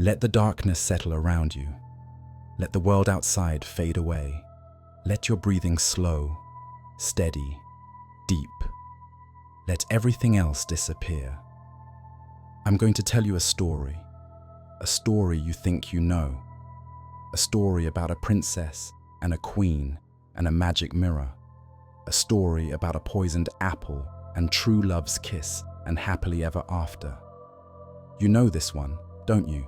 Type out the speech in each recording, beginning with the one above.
Let the darkness settle around you. Let the world outside fade away. Let your breathing slow, steady, deep. Let everything else disappear. I'm going to tell you a story you think you know, a story about a princess and a queen and a magic mirror, a story about a poisoned apple and true love's kiss and happily ever after. You know this one, don't you?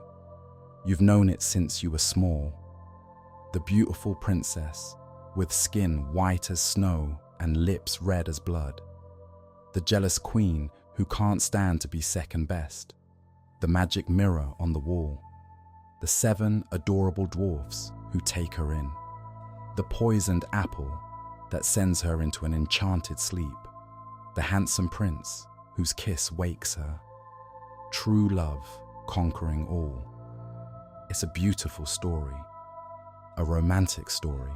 You've known it since you were small. The beautiful princess, with skin white as snow and lips red as blood. The jealous queen who can't stand to be second best. The magic mirror on the wall. The 7 adorable dwarfs who take her in. The poisoned apple that sends her into an enchanted sleep. The handsome prince whose kiss wakes her. True love conquering all. It's a beautiful story, a romantic story.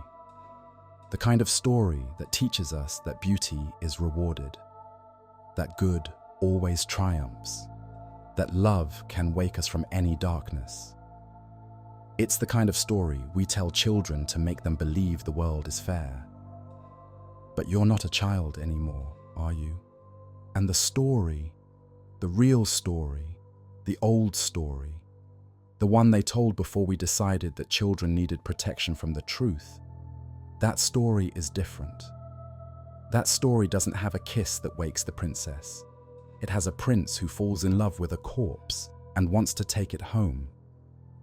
The kind of story that teaches us that beauty is rewarded, that good always triumphs, that love can wake us from any darkness. It's the kind of story we tell children to make them believe the world is fair. But you're not a child anymore, are you? And the story, the real story, the old story, the one they told before we decided that children needed protection from the truth, that story is different. That story doesn't have a kiss that wakes the princess. It has a prince who falls in love with a corpse and wants to take it home,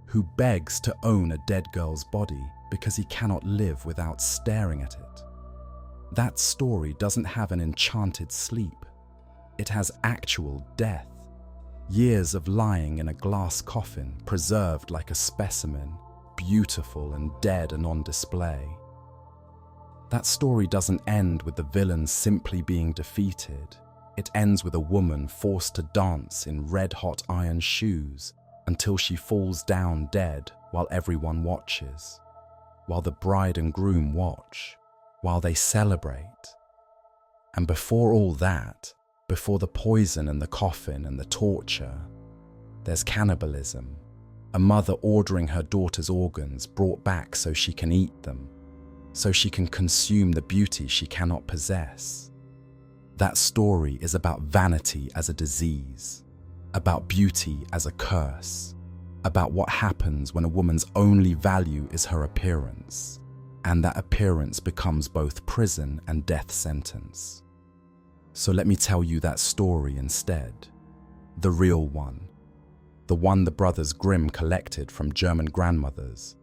who begs to own a dead girl's body because he cannot live without staring at it. That story doesn't have an enchanted sleep. It has actual death. Years of lying in a glass coffin, preserved like a specimen, beautiful and dead and on display. That story doesn't end with the villain simply being defeated. It ends with a woman forced to dance in red-hot iron shoes until she falls down dead while everyone watches, while the bride and groom watch, while they celebrate. And before all that, before the poison and the coffin and the torture, there's cannibalism, a mother ordering her daughter's organs brought back so she can eat them, so she can consume the beauty she cannot possess. That story is about vanity as a disease, about beauty as a curse, about what happens when a woman's only value is her appearance, and that appearance becomes both prison and death sentence. So let me tell you that story instead, the real one, the one the brothers Grimm collected from German grandmothers,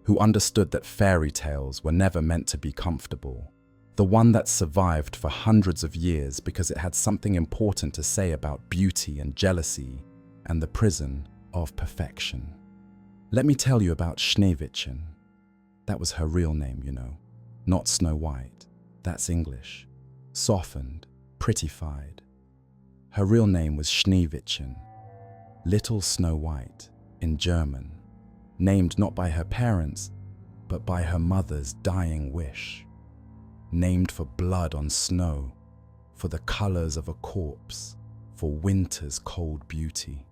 who understood that fairy tales were never meant to be comfortable, the one that survived for hundreds of years because it had something important to say about beauty and jealousy and the prison of perfection. Let me tell you about Schneewittchen. That was her real name, you know, not Snow White. That's English, softened, prettified. Her real name was Schneewittchen, Little Snow White in German, named not by her parents, but by her mother's dying wish. Named for blood on snow, for the colors of a corpse, for winter's cold beauty.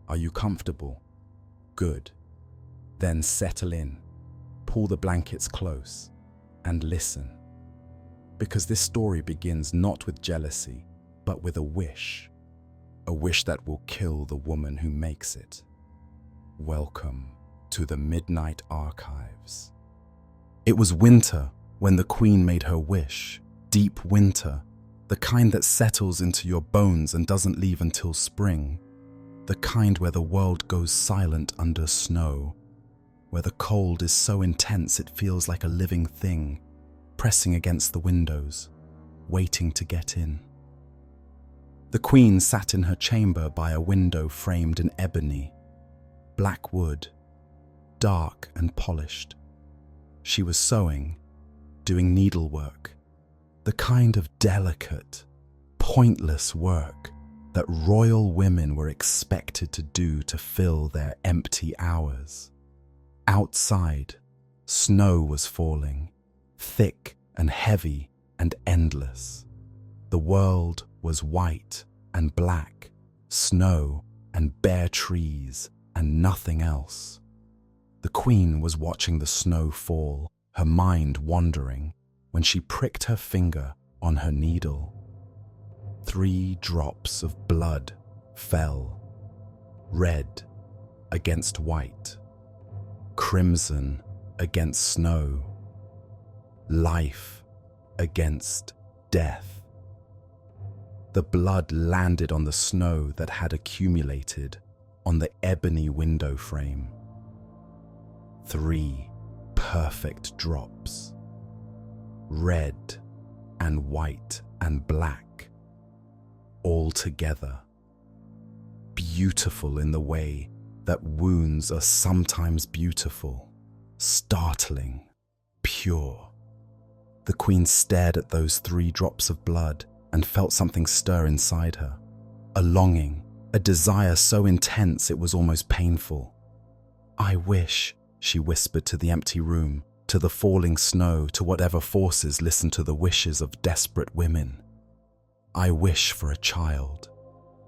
Are you comfortable? Good. Then settle in, pull the blankets close, and listen. Because this story begins not with jealousy, but with a wish that will kill the woman who makes it. Welcome to the Midnight Archives. It was winter when the queen made her wish, deep winter, the kind that settles into your bones and doesn't leave until spring, the kind where the world goes silent under snow, where the cold is so intense it feels like a living thing, pressing against the windows, waiting to get in. The queen sat in her chamber by a window framed in ebony, black wood, dark and polished. She was sewing, doing needlework, the kind of delicate, pointless work that royal women were expected to do to fill their empty hours. Outside, snow was falling, thick and heavy and endless. The world was white and black, snow and bare trees and nothing else. The queen was watching the snow fall, her mind wandering, when she pricked her finger on her needle. 3 drops of blood fell, red against white, crimson against snow, life against death. The blood landed on the snow that had accumulated on the ebony window frame. 3 perfect drops, red and white and black, all together, beautiful in the way that wounds are sometimes beautiful, startling, pure. The queen stared at those 3 drops of blood and felt something stir inside her, a longing, a desire so intense it was almost painful. "I wish," she whispered to the empty room, to the falling snow, to whatever forces listen to the wishes of desperate women. "I wish for a child,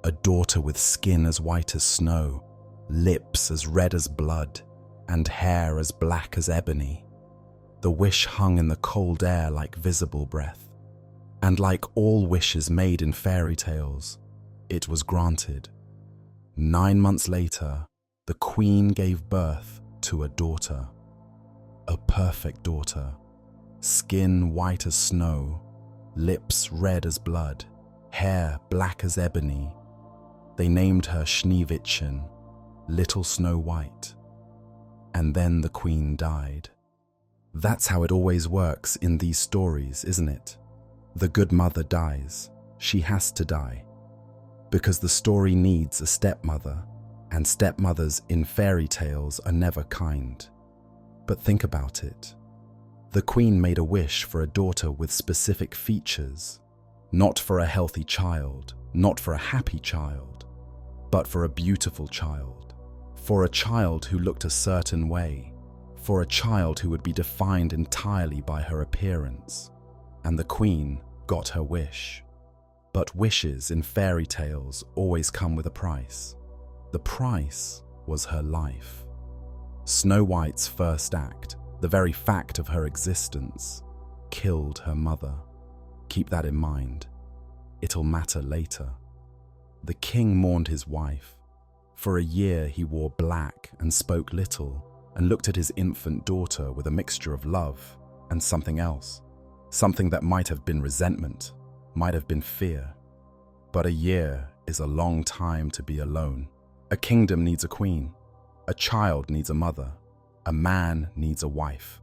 a daughter with skin as white as snow, lips as red as blood, and hair as black as ebony." The wish hung in the cold air like visible breath. And like all wishes made in fairy tales, it was granted. 9 months later, the queen gave birth to a daughter. A perfect daughter, skin white as snow, lips red as blood, hair black as ebony. They named her Schneewittchen, Little Snow White. And then the queen died. That's how it always works in these stories, isn't it? The good mother dies. She has to die. Because the story needs a stepmother, and stepmothers in fairy tales are never kind. But think about it. The queen made a wish for a daughter with specific features, not for a healthy child, not for a happy child, but for a beautiful child, for a child who looked a certain way, for a child who would be defined entirely by her appearance. And the queen got her wish. But wishes in fairy tales always come with a price. The price was her life. Snow White's first act, the very fact of her existence, killed her mother. Keep that in mind. It'll matter later. The king mourned his wife. For a year he wore black and spoke little, and looked at his infant daughter with a mixture of love and something else. Something that might have been resentment, might have been fear. But a year is a long time to be alone. A kingdom needs a queen. A child needs a mother. A man needs a wife.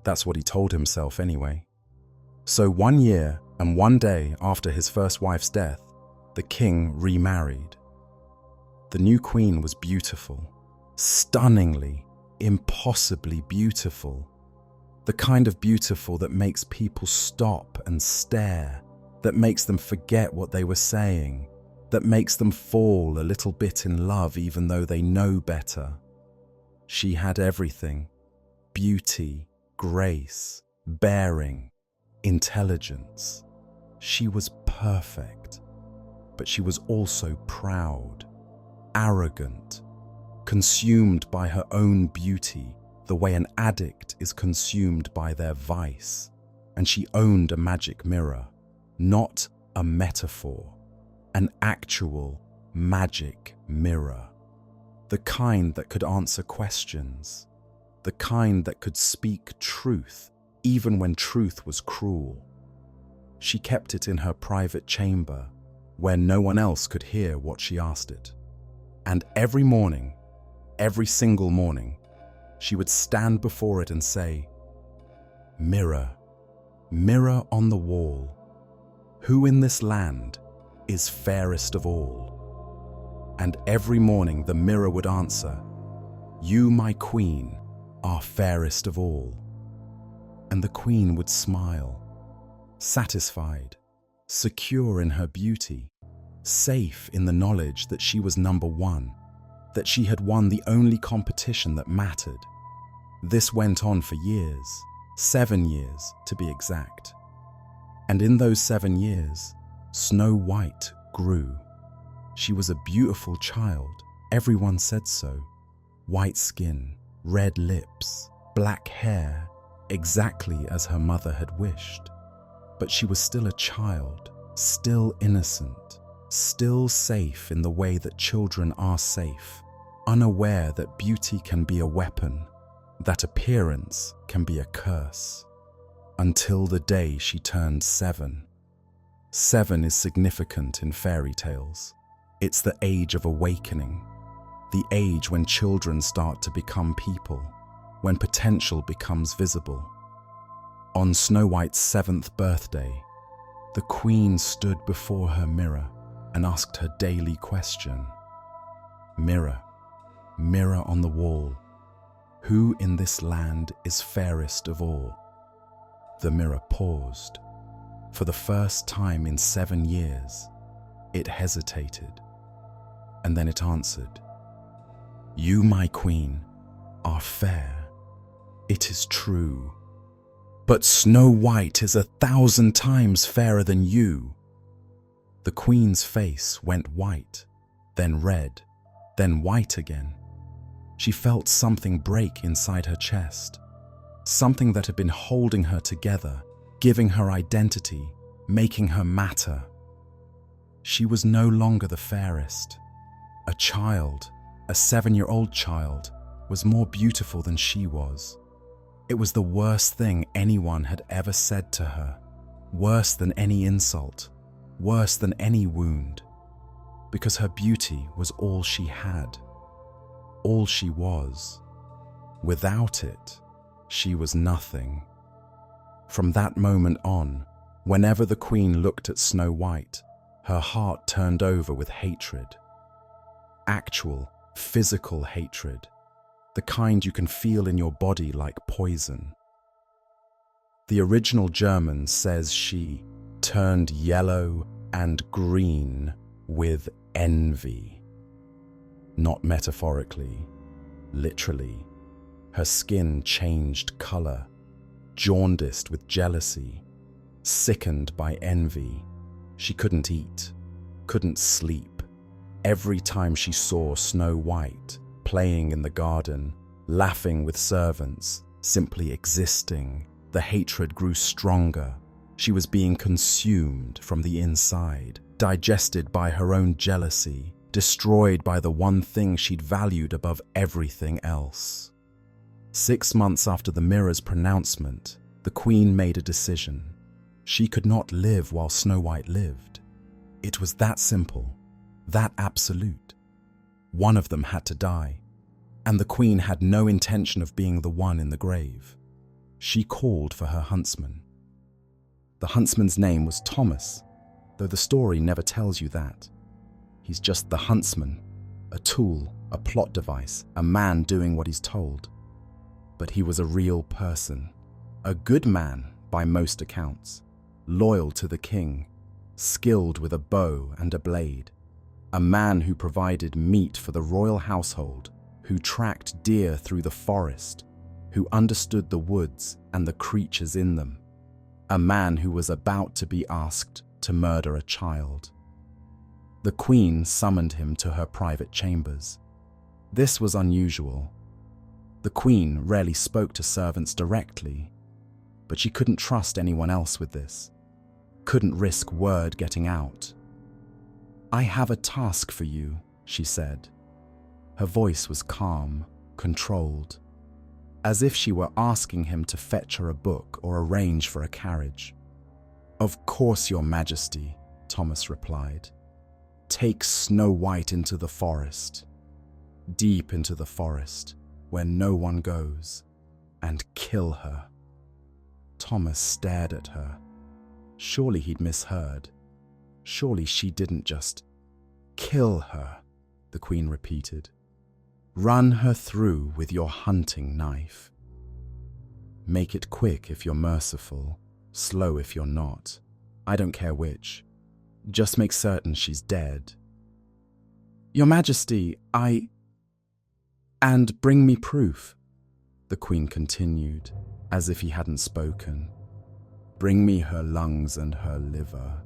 That's what he told himself anyway. So 1 year and 1 day after his first wife's death, the king remarried. The new queen was beautiful, stunningly, impossibly beautiful. The kind of beautiful that makes people stop and stare, that makes them forget what they were saying, that makes them fall a little bit in love even though they know better. She had everything: beauty, grace, bearing, intelligence. She was perfect, but she was also proud, arrogant, consumed by her own beauty, the way an addict is consumed by their vice. And she owned a magic mirror, not a metaphor, an actual magic mirror. The kind that could answer questions, the kind that could speak truth even when truth was cruel. She kept it in her private chamber where no one else could hear what she asked it. And every morning, every single morning, she would stand before it and say, "Mirror, mirror on the wall, who in this land is fairest of all?" And every morning the mirror would answer, "You, my queen, are fairest of all." And the queen would smile, satisfied, secure in her beauty, safe in the knowledge that she was number one, that she had won the only competition that mattered. This went on for years, 7 years to be exact. And in those 7 years, Snow White grew. She was a beautiful child, Everyone said so. White skin, red lips, black hair, exactly as her mother had wished. But she was still a child, still innocent, still safe in the way that children are safe, unaware that beauty can be a weapon, that appearance can be a curse. Until the day she turned 7. 7 is significant in fairy tales. It's the age of awakening, the age when children start to become people, when potential becomes visible. On Snow White's 7th birthday, the Queen stood before her mirror and asked her daily question. Mirror, mirror on the wall, who in this land is fairest of all? The mirror paused. For the first time in 7 years, it hesitated, and then it answered, "You, my queen, are fair. It is true. But Snow White is 1,000 times fairer than you." The queen's face went white, then red, then white again. She felt something break inside her chest, something that had been holding her together, giving her identity, making her matter. She was no longer the fairest. A child, a 7-year-old child, was more beautiful than she was. It was the worst thing anyone had ever said to her, worse than any insult, worse than any wound, because her beauty was all she had, all she was. Without it, she was nothing. From that moment on, whenever the Queen looked at Snow White, her heart turned over with hatred. Actual, physical hatred, the kind you can feel in your body like poison. The original German says she turned yellow and green with envy. Not metaphorically, literally. Her skin changed color, jaundiced with jealousy, sickened by envy. She couldn't eat, couldn't sleep. Every time she saw Snow White playing in the garden, laughing with servants, simply existing, the hatred grew stronger. She was being consumed from the inside, digested by her own jealousy, destroyed by the one thing she'd valued above everything else. 6 months after the mirror's pronouncement, the Queen made a decision. She could not live while Snow White lived. It was that simple, that absolute. One of them had to die, and the Queen had no intention of being the one in the grave. She called for her huntsman. The huntsman's name was Thomas, though the story never tells you that. He's just the huntsman, a tool, a plot device, a man doing what he's told. But he was a real person, a good man by most accounts, loyal to the king, skilled with a bow and a blade, a man who provided meat for the royal household, who tracked deer through the forest, who understood the woods and the creatures in them, a man who was about to be asked to murder a child. The Queen summoned him to her private chambers. This was unusual. The Queen rarely spoke to servants directly, but she couldn't trust anyone else with this, couldn't risk word getting out. "I have a task for you," she said. Her voice was calm, controlled, as if she were asking him to fetch her a book or arrange for a carriage. "Of course, Your Majesty," Thomas replied. "Take Snow White into the forest, deep into the forest, where no one goes, and kill her." Thomas stared at her. Surely he'd misheard. Surely she didn't just kill her, the Queen repeated. "Run her through with your hunting knife. Make it quick if you're merciful, slow if you're not. I don't care which. Just make certain she's dead." "Your Majesty, And bring me proof," the Queen continued, as if he hadn't spoken. "Bring me her lungs and her liver.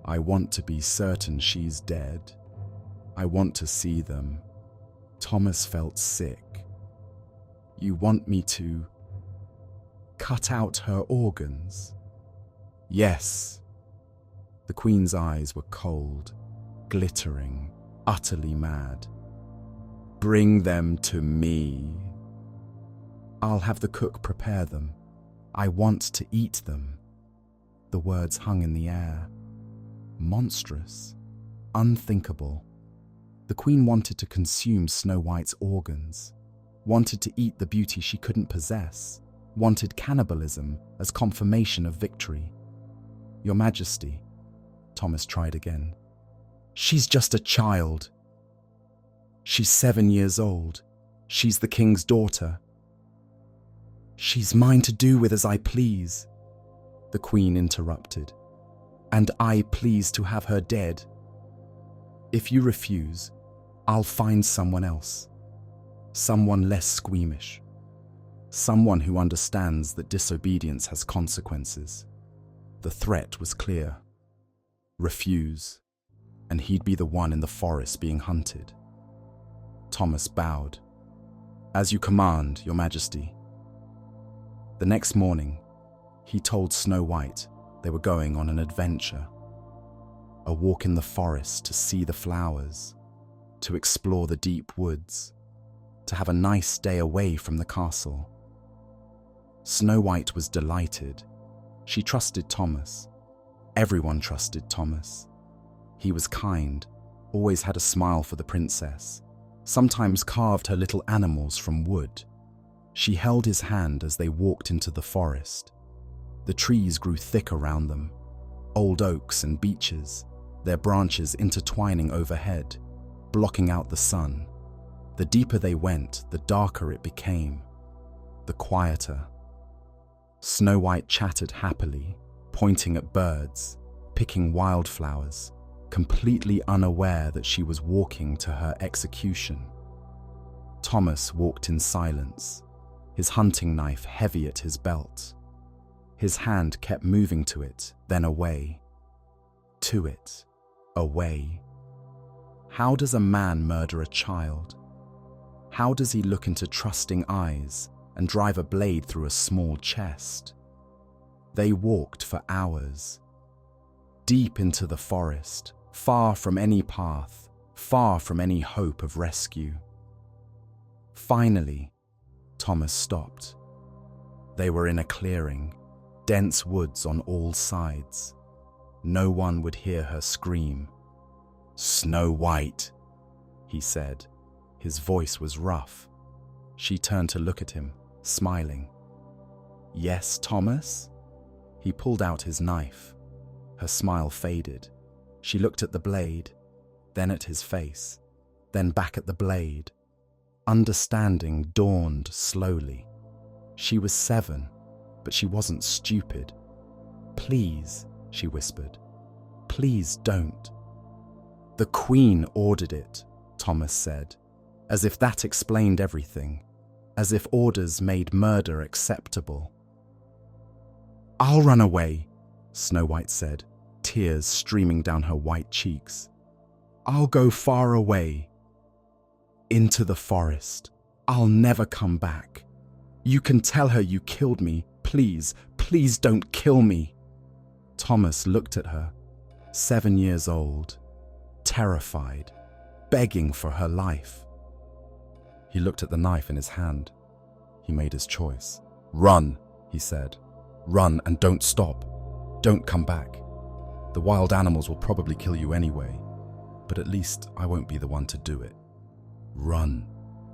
I want to be certain she's dead. I want to see them, Thomas felt sick. You want me to cut out her organs? Yes. The Queen's eyes were cold, glittering, utterly mad. Bring them to me. I'll have the cook prepare them. I want to eat them. The words hung in the air. Monstrous, unthinkable. The Queen wanted to consume Snow White's organs, wanted to eat the beauty she couldn't possess, wanted cannibalism as confirmation of victory. Your Majesty, Thomas tried again. She's just a child. She's 7 years old. She's the king's daughter. She's mine to do with as I please, the Queen interrupted. And I please to have her dead. If you refuse, I'll find someone else. Someone less squeamish. Someone who understands that disobedience has consequences. The threat was clear. Refuse, and he'd be the one in the forest being hunted. Thomas bowed. As you command, Your Majesty. The next morning, he told Snow White they were going on an adventure. A walk in the forest to see the flowers, to explore the deep woods, to have a nice day away from the castle. Snow White was delighted. She trusted Thomas. Everyone trusted Thomas. He was kind, always had a smile for the princess, sometimes carved her little animals from wood. She held his hand as they walked into the forest. The trees grew thick around them, old oaks and beeches, their branches intertwining overhead, blocking out the sun. The deeper they went, the darker it became, the quieter. Snow White chattered happily, pointing at birds, picking wildflowers, completely unaware that she was walking to her execution. Thomas walked in silence, his hunting knife heavy at his belt. His hand kept moving to it, then away. To it, away. How does a man murder a child? How does he look into trusting eyes and drive a blade through a small chest? They walked for hours, deep into the forest, far from any path, far from any hope of rescue. Finally, Thomas stopped. They were in a clearing, dense woods on all sides. No one would hear her scream. "Snow White," he said. His voice was rough. She turned to look at him, smiling. "Yes, Thomas?" He pulled out his knife. Her smile faded. She looked at the blade, then at his face, then back at the blade. Understanding dawned slowly. She was 7, but she wasn't stupid. "Please," she whispered. "Please don't." "The Queen ordered it," Thomas said, as if that explained everything, as if orders made murder acceptable. "I'll run away," Snow White said, tears streaming down her white cheeks. "I'll go far away. Into the forest. I'll never come back. You can tell her you killed me. Please, please don't kill me." Thomas looked at her, 7 years old, terrified, begging for her life. He looked at the knife in his hand. He made his choice. "Run," he said. "Run and don't stop. Don't come back. The wild animals will probably kill you anyway, but at least I won't be the one to do it. Run."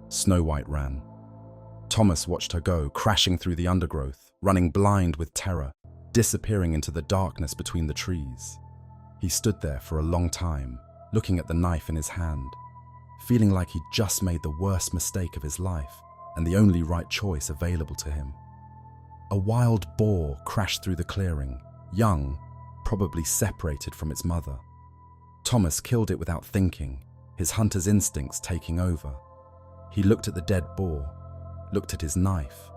Snow White ran. Thomas watched her go, crashing through the undergrowth, running blind with terror, disappearing into the darkness between the trees. He stood there for a long time, looking at the knife in his hand, feeling like he'd just made the worst mistake of his life and the only right choice available to him. A wild boar crashed through the clearing, young, probably separated from its mother. Thomas killed it without thinking, his hunter's instincts taking over. He looked at the dead boar, looked at his knife.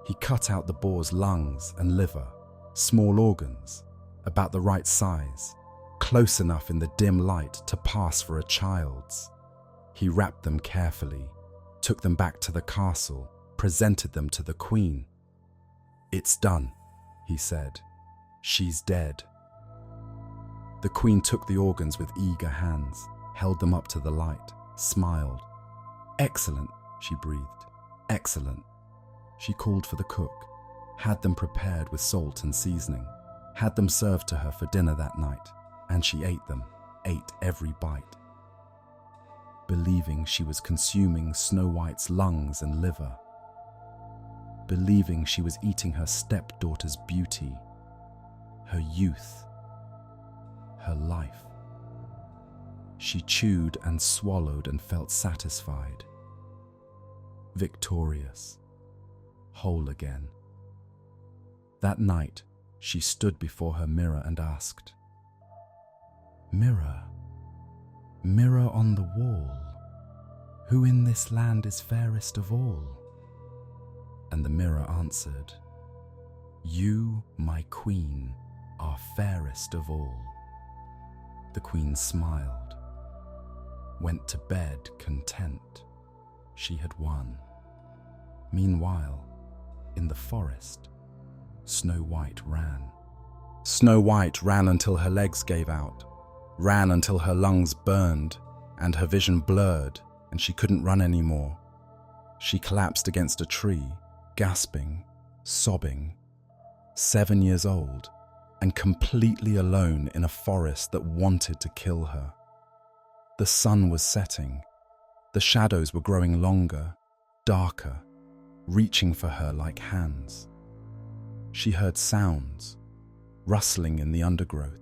He cut out the boar's lungs and liver, small organs, about the right size, close enough in the dim light to pass for a child's. He wrapped them carefully, took them back to the castle, presented them to the queen. "It's done," he said. "She's dead." The queen took the organs with eager hands, held them up to the light, smiled. "Excellent," she breathed. "Excellent." She called for the cook, had them prepared with salt and seasoning, had them served to her for dinner that night, and she ate them, ate every bite, believing she was consuming Snow White's lungs and liver, believing she was eating her stepdaughter's beauty, her youth, her life. She chewed and swallowed and felt satisfied, victorious, whole again. That night, she stood before her mirror and asked, "Mirror, mirror on the wall, who in this land is fairest of all?" And the mirror answered, "You, my queen, are fairest of all." The queen smiled, went to bed content. She had won. Meanwhile, in the forest, Snow White ran. Snow White ran until her legs gave out, ran until her lungs burned and her vision blurred and she couldn't run anymore. She collapsed against a tree, gasping, sobbing, 7 years old and completely alone in a forest that wanted to kill her. The sun was setting. The shadows were growing longer, darker, reaching for her like hands. She heard sounds, rustling in the undergrowth,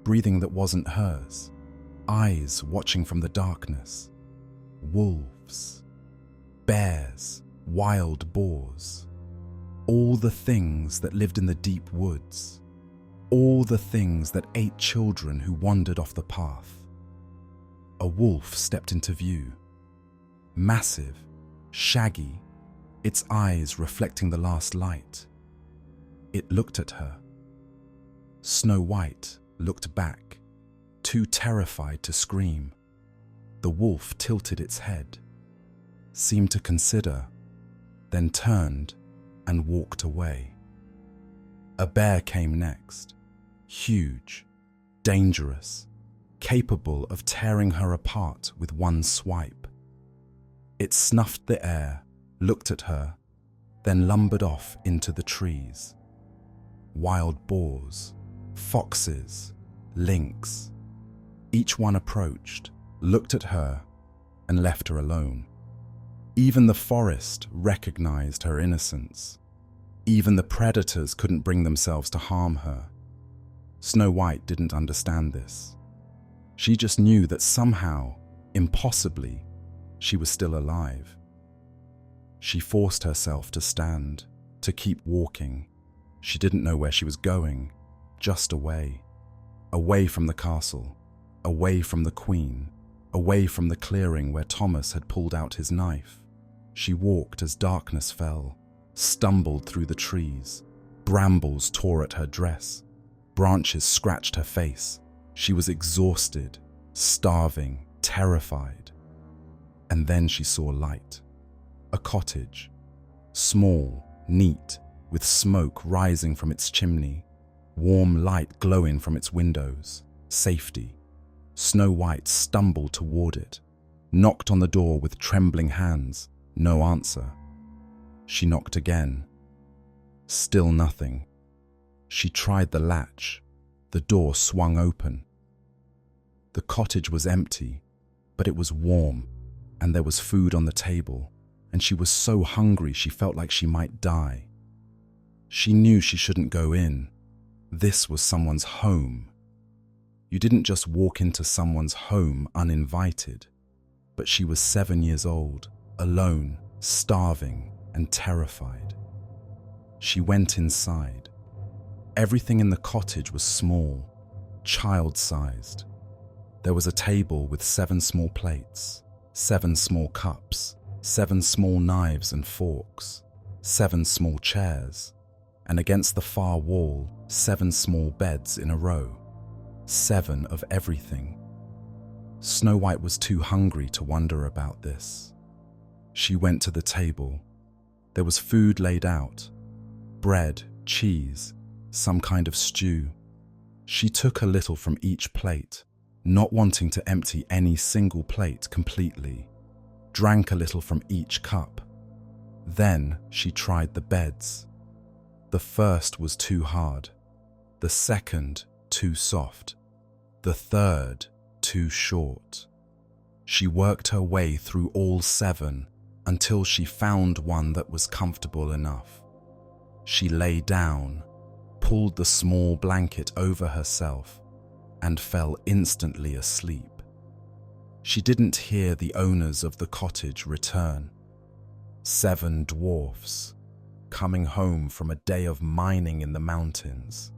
breathing that wasn't hers, eyes watching from the darkness. Wolves, bears, wild boars, all the things that lived in the deep woods, all the things that ate children who wandered off the path. A wolf stepped into view, massive, shaggy, its eyes reflecting the last light. It looked at her. Snow White looked back, too terrified to scream. The wolf tilted its head, seemed to consider, then turned and walked away. A bear came next, huge, dangerous, capable of tearing her apart with one swipe. It snuffed the air, looked at her, then lumbered off into the trees. Wild boars, foxes, lynx, each one approached, looked at her, and left her alone. Even the forest recognized her innocence. Even the predators couldn't bring themselves to harm her. Snow White didn't understand this. She just knew that somehow, impossibly, she was still alive. She forced herself to stand, to keep walking. She didn't know where she was going, just away. Away from the castle, away from the queen, away from the clearing where Thomas had pulled out his knife. She walked as darkness fell, stumbled through the trees. Brambles tore at her dress. Branches scratched her face. She was exhausted, starving, terrified. And then she saw light. A cottage, small, neat, with smoke rising from its chimney, warm light glowing from its windows, safety. Snow White stumbled toward it, knocked on the door with trembling hands, no answer. She knocked again. Still nothing. She tried the latch. The door swung open. The cottage was empty, but it was warm, and there was food on the table, and she was so hungry she felt like she might die. She knew she shouldn't go in. This was someone's home. You didn't just walk into someone's home uninvited. But she was 7 years old, alone, starving, and terrified. She went inside. Everything in the cottage was small, child-sized. There was a table with 7 small plates, 7 small cups, 7 small knives and forks, 7 small chairs, and against the far wall, 7 small beds in a row. 7 of everything. Snow White was too hungry to wonder about this. She went to the table. There was food laid out. Bread, cheese, some kind of stew. She took a little from each plate, not wanting to empty any single plate completely. Drank a little from each cup. Then she tried the beds. The first was too hard. The second, too soft. The third, too short. She worked her way through all 7 until she found one that was comfortable enough. She lay down, pulled the small blanket over herself, and fell instantly asleep. She didn't hear the owners of the cottage return. 7 dwarfs, coming home from a day of mining in the mountains.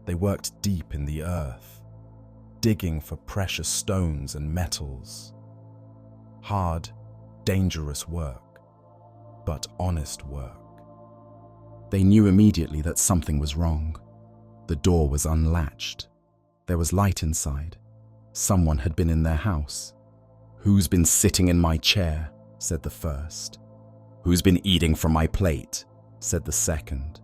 They worked deep in the earth, digging for precious stones and metals. Hard, dangerous work, but honest work. They knew immediately that something was wrong. The door was unlatched. There was light inside. Someone had been in their house. "Who's been sitting in my chair?" said the first. "Who's been eating from my plate?" said the second.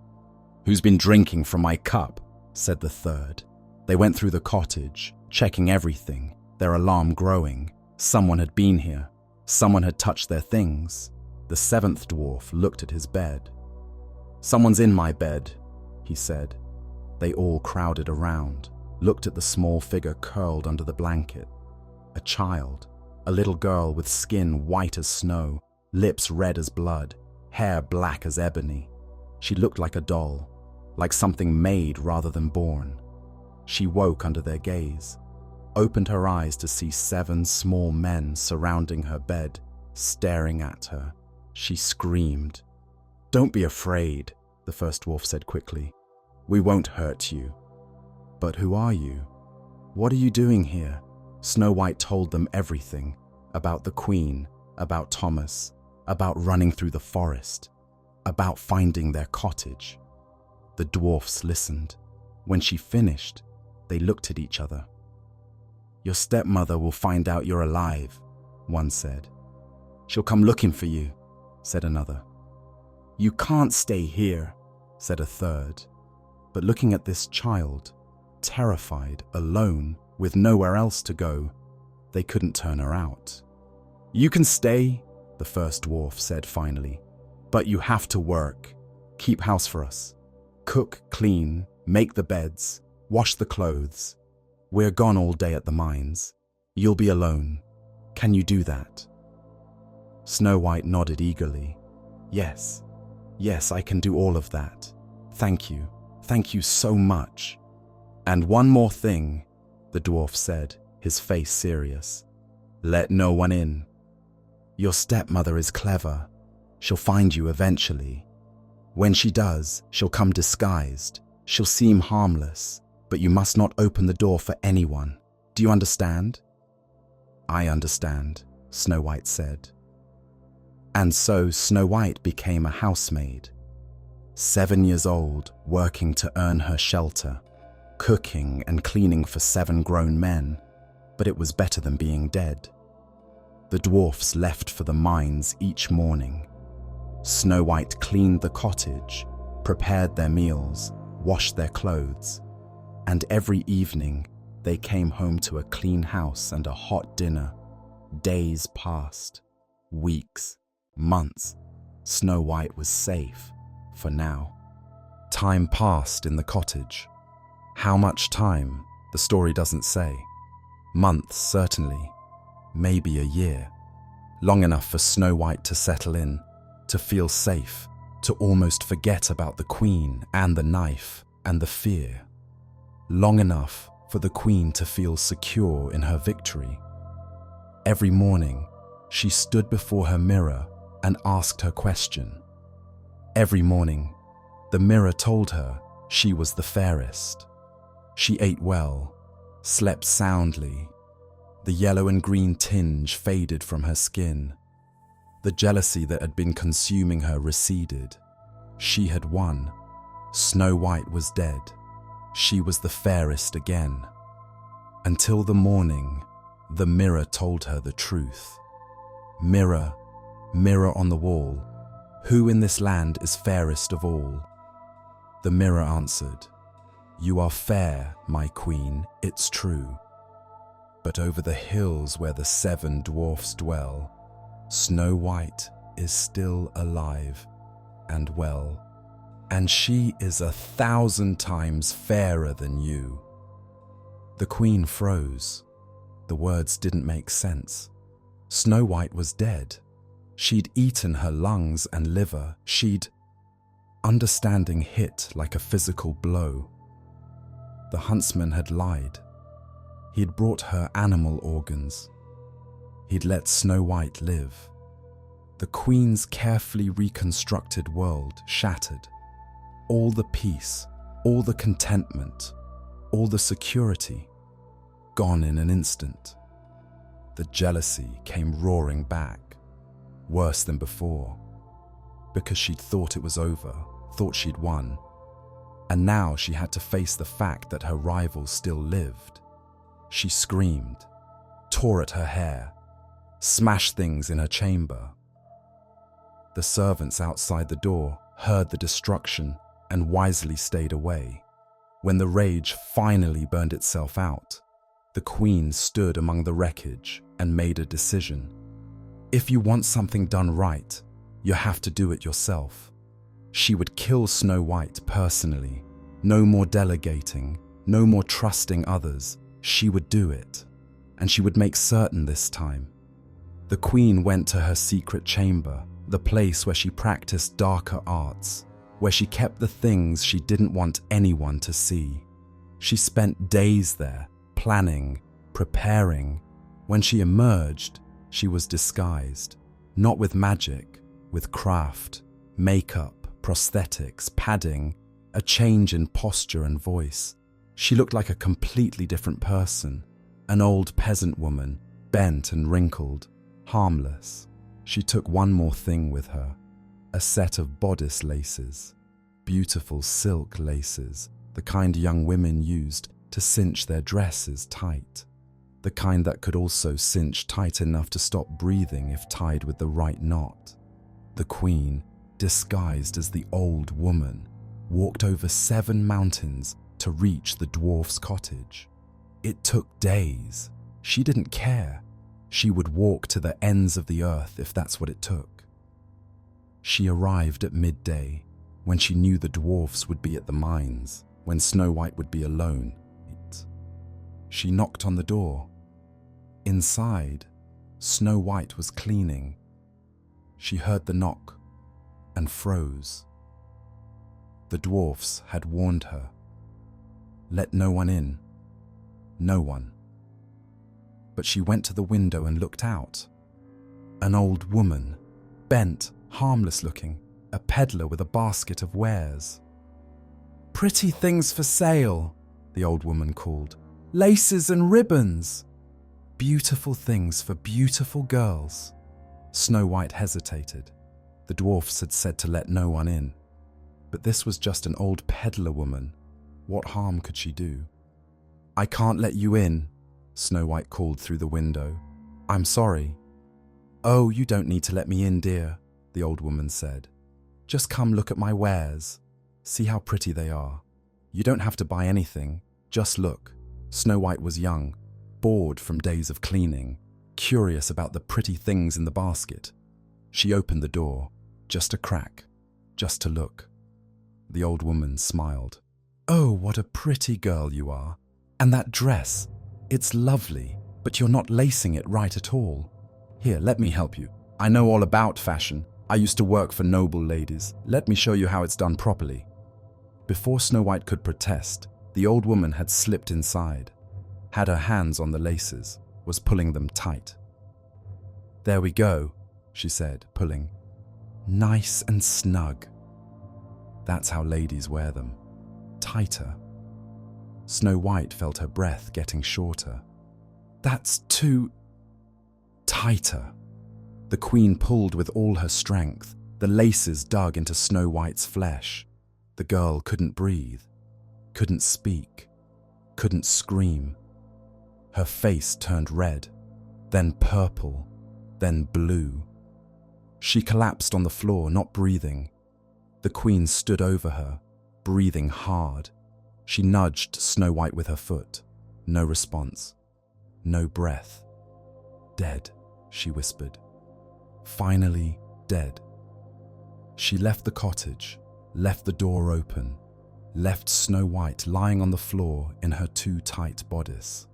"Who's been drinking from my cup?" said the third. They went through the cottage, checking everything, their alarm growing. Someone had been here. Someone had touched their things. The 7th dwarf looked at his bed. "Someone's in my bed," he said. They all crowded around, looked at the small figure curled under the blanket. A child, a little girl with skin white as snow, lips red as blood, hair black as ebony. She looked like a doll, like something made rather than born. She woke under their gaze, opened her eyes to see 7 small men surrounding her bed, staring at her. She screamed. "Don't be afraid," the first dwarf said quickly. "We won't hurt you." "But who are you? What are you doing here?" Snow White told them everything, about the queen, about Thomas, about running through the forest, about finding their cottage. The dwarfs listened. When she finished, they looked at each other. "Your stepmother will find out you're alive," one said. "She'll come looking for you," said another. "You can't stay here," said a third. But looking at this child, terrified, alone, with nowhere else to go, they couldn't turn her out. "You can stay," the first dwarf said finally, "but you have to work. Keep house for us. Cook, clean, make the beds, wash the clothes. We're gone all day at the mines. You'll be alone. Can you do that?" Snow White nodded eagerly. Yes, I can do all of that. Thank you so much. "And one more thing," the dwarf said, his face serious. "Let no one in. Your stepmother is clever. She'll find you eventually. When she does, she'll come disguised. She'll seem harmless, but you must not open the door for anyone. Do you understand?" "I understand," Snow White said. And so Snow White became a housemaid. 7 years old, working to earn her shelter, cooking and cleaning for 7 grown men, but it was better than being dead. The dwarfs left for the mines each morning. Snow White cleaned the cottage, prepared their meals, washed their clothes, and every evening they came home to a clean house and a hot dinner. Days passed, weeks, months. Snow White was safe, for now. Time passed in the cottage. How much time, the story doesn't say. Months, certainly. Maybe a year. Long enough for Snow White to settle in, to feel safe, to almost forget about the queen and the knife and the fear. Long enough for the queen to feel secure in her victory. Every morning, she stood before her mirror and asked her question. Every morning, the mirror told her she was the fairest. She ate well, slept soundly. The yellow and green tinge faded from her skin. The jealousy that had been consuming her receded. She had won. Snow White was dead. She was the fairest again. Until the morning, the mirror told her the truth. "Mirror, Mirror on the wall, who in this land is fairest of all? The mirror answered, you are fair, my queen, it's true. But over the hills where the 7 dwarfs dwell, Snow White is still alive and well, and she is 1,000 times fairer than you. The queen froze. The words didn't make sense. Snow White was dead. She'd eaten her lungs and liver. Understanding hit like a physical blow. The huntsman had lied. He'd brought her animal organs. He'd let Snow White live. The queen's carefully reconstructed world shattered. All the peace, all the contentment, all the security, gone in an instant. The jealousy came roaring back, worse than before, because she'd thought it was over, thought she'd won, and now she had to face the fact that her rival still lived. She screamed, tore at her hair, smashed things in her chamber. The servants outside the door heard the destruction and wisely stayed away. When the rage finally burned itself out, the queen stood among the wreckage and made a decision. If you want something done right, you have to do it yourself. She would kill Snow White personally. No more delegating, no more trusting others. She would do it, and she would make certain this time. The queen went to her secret chamber, the place where she practiced darker arts, where she kept the things she didn't want anyone to see. She spent days there, planning, preparing. When she emerged, she was disguised, not with magic, with craft, makeup, prosthetics, padding, a change in posture and voice. She looked like a completely different person, an old peasant woman, bent and wrinkled, harmless. She took one more thing with her, a set of bodice laces, beautiful silk laces, the kind young women used to cinch their dresses tight, the kind that could also cinch tight enough to stop breathing if tied with the right knot. The queen, disguised as the old woman, walked over 7 mountains to reach the dwarf's cottage. It took days. She didn't care. She would walk to the ends of the earth if that's what it took. She arrived at midday, when she knew the dwarfs would be at the mines, when Snow White would be alone. She knocked on the door. Inside, Snow White was cleaning. She heard the knock and froze. The dwarfs had warned her. Let no one in. No one. But she went to the window and looked out. An old woman, bent, harmless looking, a peddler with a basket of wares. "Pretty things for sale," the old woman called. "Laces and ribbons. Beautiful things for beautiful girls." Snow White hesitated. The dwarfs had said to let no one in. But this was just an old peddler woman. What harm could she do? "I can't let you in," Snow White called through the window. "I'm sorry." "Oh, you don't need to let me in, dear," the old woman said. "Just come look at my wares. See how pretty they are. You don't have to buy anything, just look." Snow White was young, bored from days of cleaning, curious about the pretty things in the basket. She opened the door, just a crack, just to look. The old woman smiled. "Oh, what a pretty girl you are. And that dress, it's lovely, but you're not lacing it right at all. Here, let me help you. I know all about fashion. I used to work for noble ladies. Let me show you how it's done properly." Before Snow White could protest, the old woman had slipped inside, had her hands on the laces, was pulling them tight. "There we go," she said, pulling. "Nice and snug. That's how ladies wear them. Tighter." Snow White felt her breath getting shorter. "That's too... tighter." The queen pulled with all her strength. The laces dug into Snow White's flesh. The girl couldn't breathe, couldn't speak, couldn't scream. Her face turned red, then purple, then blue. She collapsed on the floor, not breathing. The queen stood over her, breathing hard. She nudged Snow White with her foot. No response. No breath. Dead, she whispered. Finally dead. She left the cottage, left the door open, left Snow White lying on the floor in her too tight bodice.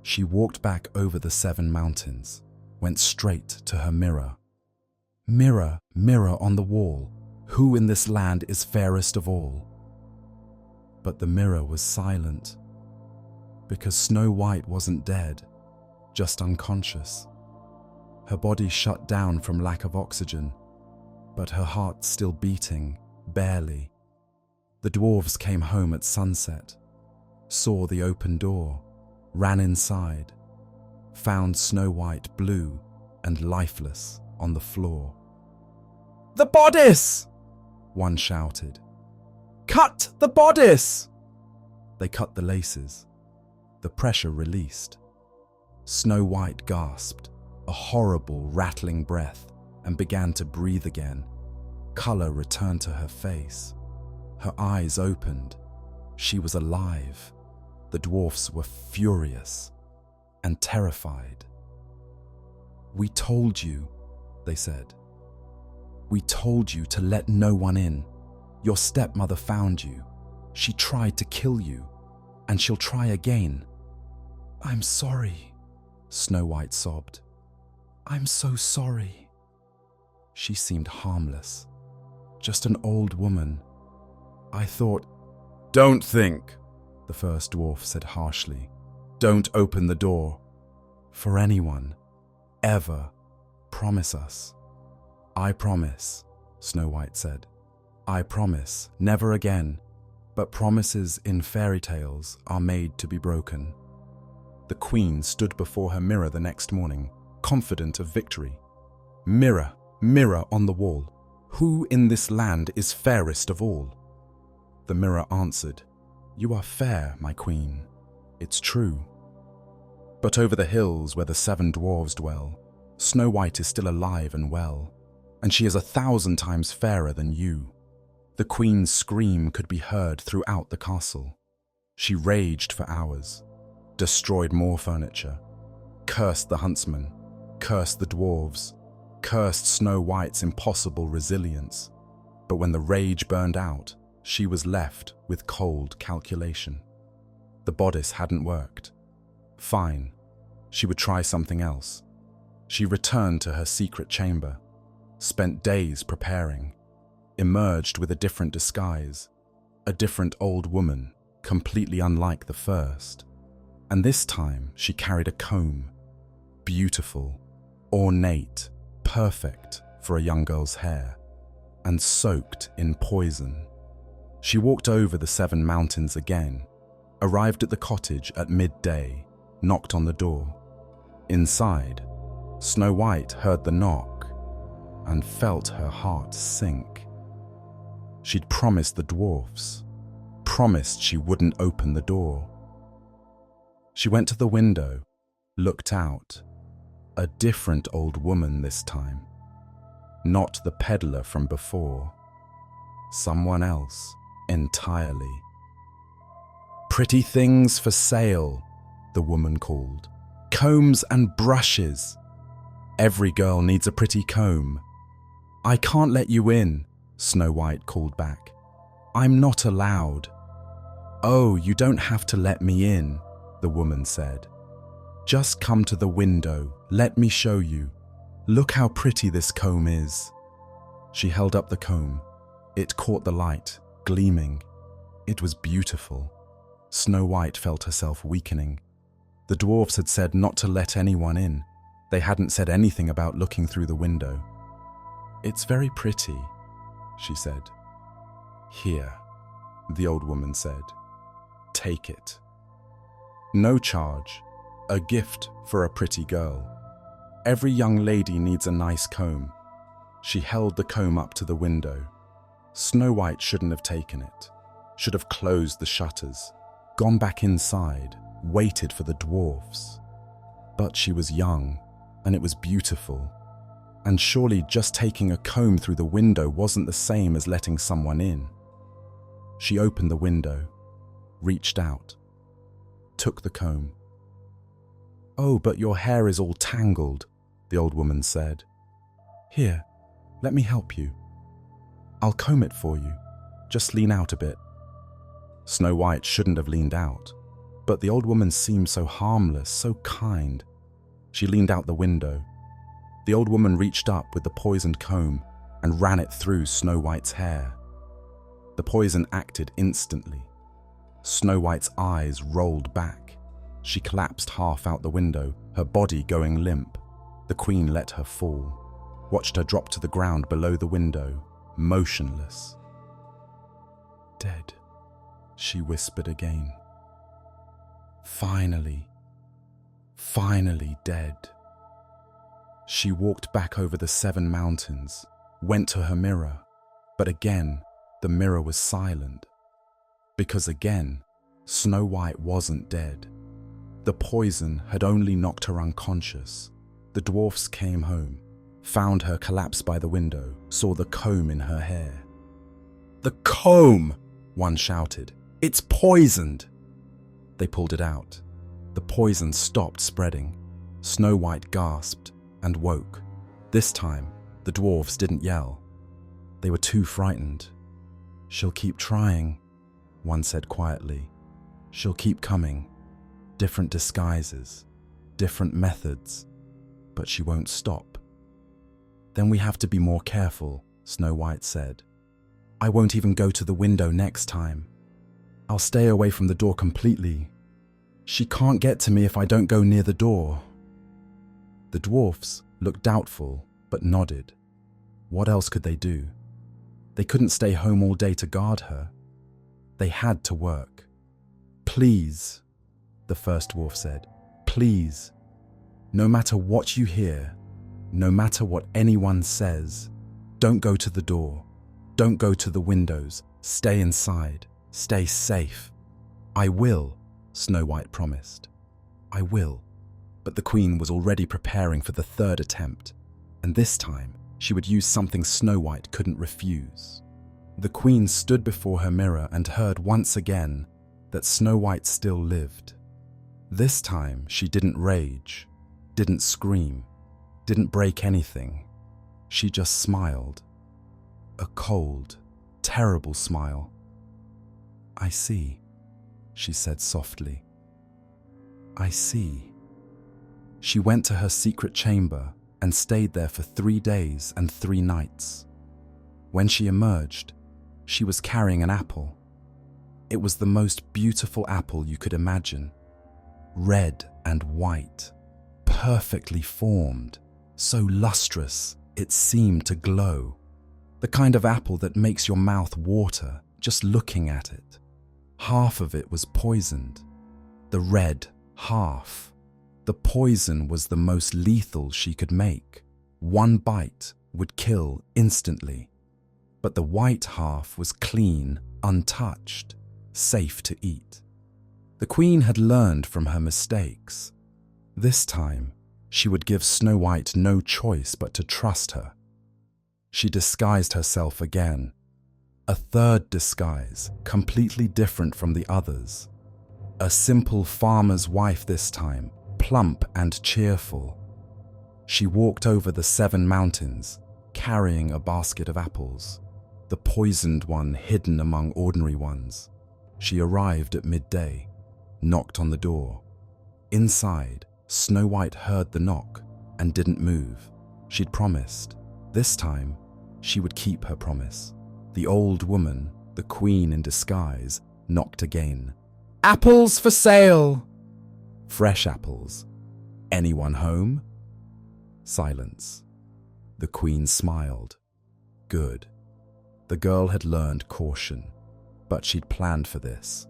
She walked back over the 7 mountains, went straight to her mirror. Mirror, mirror on the wall, who in this land is fairest of all? But the mirror was silent, because Snow White wasn't dead, just unconscious. Her body shut down from lack of oxygen, but her heart still beating, barely. The dwarves came home at sunset, saw the open door, ran inside, found Snow White blue and lifeless on the floor. "The bodice!" one shouted. "Cut the bodice!" They cut the laces. The pressure released. Snow White gasped, a horrible rattling breath, and began to breathe again. Color returned to her face. Her eyes opened. She was alive. The dwarfs were furious and terrified. "We told you," they said. "We told you to let no one in. Your stepmother found you. She tried to kill you, and she'll try again." "I'm sorry," Snow White sobbed. "I'm so sorry." She seemed harmless, just an old woman. "I thought—" "Don't think," the first dwarf said harshly. "Don't open the door. For anyone. Ever. Promise us." "I promise," Snow White said. "I promise, never again. But promises in fairy tales are made to be broken." The queen stood before her mirror the next morning, confident of victory. "Mirror, mirror on the wall, who in this land is fairest of all?" The mirror answered, "You are fair, my queen. It's true. But over the hills where the 7 dwarves dwell, Snow White is still alive and well, and she is 1,000 times fairer than you." The queen's scream could be heard throughout the castle. She raged for hours, destroyed more furniture, cursed the Huntsman, cursed the dwarves, cursed Snow White's impossible resilience. But when the rage burned out, she was left with cold calculation. The bodice hadn't worked. Fine, she would try something else. She returned to her secret chamber, spent days preparing, emerged with a different disguise, a different old woman, completely unlike the first. And this time she carried a comb, beautiful, ornate, perfect for a young girl's hair, and soaked in poison. She walked over the 7 mountains again, arrived at the cottage at midday, knocked on the door. Inside, Snow White heard the knock and felt her heart sink. She'd promised the dwarfs, promised she wouldn't open the door. She went to the window, looked out. A different old woman this time. Not the peddler from before. Someone else entirely. "Pretty things for sale," the woman called. "Combs and brushes. Every girl needs a pretty comb." "I can't let you in," Snow White called back. "I'm not allowed." "Oh, you don't have to let me in," the woman said. "Just come to the window, let me show you. Look how pretty this comb is." She held up the comb. It caught the light, gleaming. It was beautiful. Snow White felt herself weakening. The dwarfs had said not to let anyone in. They hadn't said anything about looking through the window. "It's very pretty," she said. "Here," the old woman said. "Take it. No charge. A gift for a pretty girl. Every young lady needs a nice comb." She held the comb up to the window. Snow White shouldn't have taken it. Should have closed the shutters, gone back inside, waited for the dwarfs. But she was young, and it was beautiful. And surely just taking a comb through the window wasn't the same as letting someone in. She opened the window, reached out, took the comb. "Oh, but your hair is all tangled," the old woman said. "Here, let me help you. I'll comb it for you. Just lean out a bit." Snow White shouldn't have leaned out, but the old woman seemed so harmless, so kind. She leaned out the window. The old woman reached up with the poisoned comb and ran it through Snow White's hair. The poison acted instantly. Snow White's eyes rolled back. She collapsed half out the window, her body going limp. The queen let her fall, watched her drop to the ground below the window, motionless. "Dead," she whispered again. Finally dead. She walked back over the 7 mountains, went to her mirror, but again, the mirror was silent. Because again, Snow White wasn't dead. The poison had only knocked her unconscious. The dwarfs came home, found her collapsed by the window, saw the comb in her hair. "The comb!" one shouted. "It's poisoned!" They pulled it out. The poison stopped spreading. Snow White gasped and woke. This time, the dwarfs didn't yell. They were too frightened. "She'll keep trying," one said quietly. "She'll keep coming. Different disguises, different methods, but she won't stop." "Then we have to be more careful," Snow White said. "I won't even go to the window next time. I'll stay away from the door completely. She can't get to me if I don't go near the door." The dwarfs looked doubtful, but nodded. What else could they do? They couldn't stay home all day to guard her. They had to work. "Please," the first dwarf said, "please, no matter what you hear, no matter what anyone says, don't go to the door, don't go to the windows, stay inside, stay safe." "I will," Snow White promised. "I will." But the queen was already preparing for the 3rd attempt, and this time she would use something Snow White couldn't refuse. The queen stood before her mirror and heard once again that Snow White still lived. This time she didn't rage, didn't scream, didn't break anything. She just smiled. A cold, terrible smile. "I see," she said softly. "I see." She went to her secret chamber and stayed there for 3 days and 3 nights. When she emerged, she was carrying an apple. It was the most beautiful apple you could imagine. Red and white, perfectly formed, so lustrous it seemed to glow. The kind of apple that makes your mouth water just looking at it. Half of it was poisoned. The red half. The poison was the most lethal she could make. 1 bite would kill instantly. But the white half was clean, untouched, safe to eat. The queen had learned from her mistakes. This time, she would give Snow White no choice but to trust her. She disguised herself again. A 3rd disguise, completely different from the others. A simple farmer's wife this time, plump and cheerful. She walked over the 7 mountains, carrying a basket of apples, the poisoned one hidden among ordinary ones. She arrived at midday, knocked on the door. Inside, Snow White heard the knock and didn't move. She'd promised. This time, she would keep her promise. The old woman, the queen in disguise, knocked again. "Apples for sale!" Fresh apples. "Anyone home?" Silence. The queen smiled. Good. The girl had learned caution, but she'd planned for this.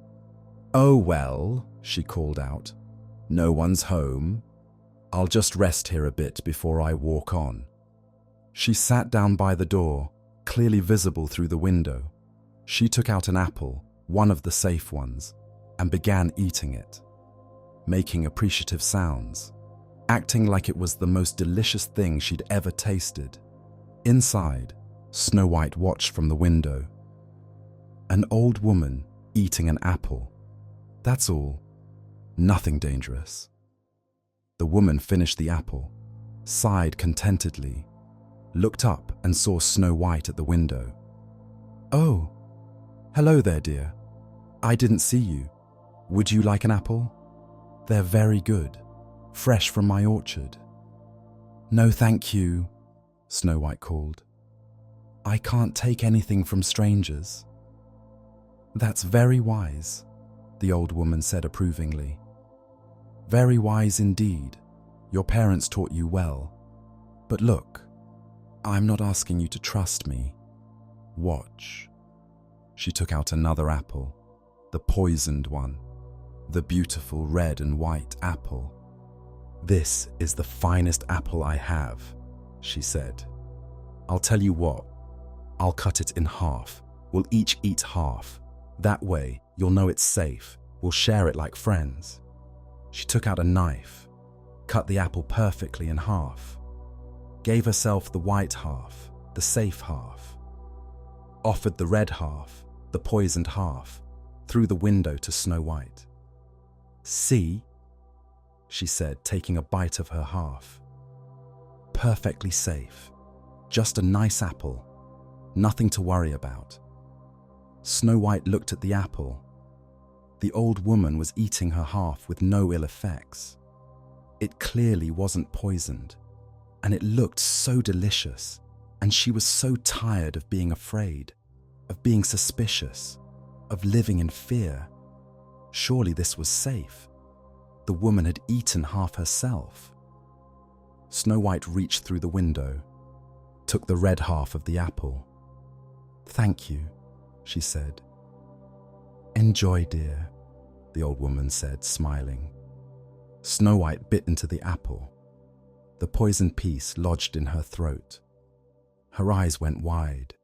"Oh well," she called out. "No one's home. I'll just rest here a bit before I walk on." She sat down by the door, clearly visible through the window. She took out an apple, one of the safe ones, and began eating it, making appreciative sounds. acting like it was the most delicious thing she'd ever tasted. Inside, Snow White watched from the window. An old woman eating an apple. That's all. Nothing dangerous. The woman finished the apple, sighed contentedly, looked up and saw Snow White at the window. "Oh, hello there, dear. I didn't see you. Would you like an apple? They're very good, fresh from my orchard." "No, thank you," Snow White called. "I can't take anything from strangers." "That's very wise," the old woman said approvingly. "Very wise indeed. Your parents taught you well. But look, I'm not asking you to trust me. Watch." She took out another apple, the poisoned one, the beautiful red and white apple. "This is the finest apple I have," she said. "I'll tell you what, I'll cut it in half. We'll each eat half. That way, you'll know it's safe. We'll share it like friends." She took out a knife, cut the apple perfectly in half, gave herself the white half, the safe half, offered the red half, the poisoned half, through the window to Snow White. "See?" she said, taking a bite of her half. "Perfectly safe. Just a nice apple. Nothing to worry about." Snow White looked at the apple. The old woman was eating her half with no ill effects. It clearly wasn't poisoned, and it looked so delicious, and she was so tired of being afraid, of being suspicious, of living in fear. Surely this was safe. The woman had eaten half herself. Snow White reached through the window, took the red half of the apple. "Thank you," she said. "Enjoy, dear," the old woman said, smiling. Snow White bit into the apple. The poisoned piece lodged in her throat. Her eyes went wide.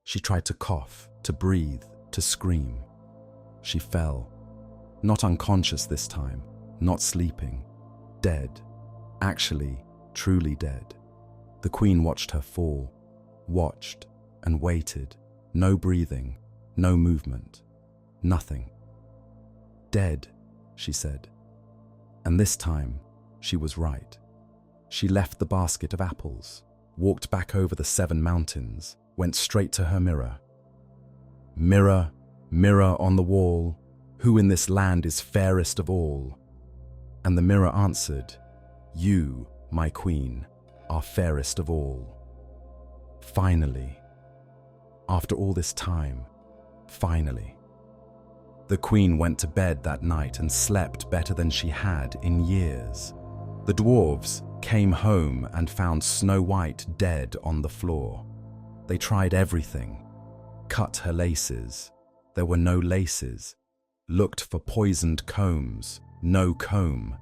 She tried to cough, to breathe, to scream. She fell. Not unconscious this time, not sleeping. Dead. Actually, truly dead. The queen watched her fall, watched and waited. No breathing, no movement, nothing. "Dead," she said. And this time, she was right. She left the basket of apples, walked back over the 7 mountains, went straight to her mirror. "Mirror, mirror on the wall, who in this land is fairest of all?" And the mirror answered, "You, my queen, are fairest of all." Finally, after all this time, finally. The queen went to bed that night and slept better than she had in years. The dwarves came home and found Snow White dead on the floor. They tried everything, cut her laces. There were no laces. Looked for poisoned combs, no comb.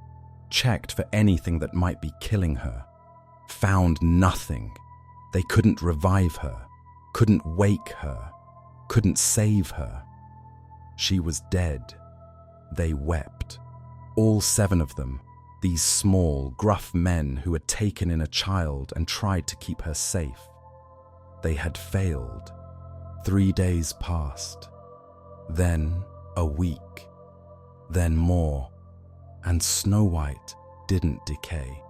Checked for anything that might be killing her. Found nothing. They couldn't revive her, couldn't wake her, couldn't save her. She was dead. They wept. All 7 of them, these small, gruff men who had taken in a child and tried to keep her safe. They had failed. 3 days passed. Then a week. Then more. And Snow White didn't decay.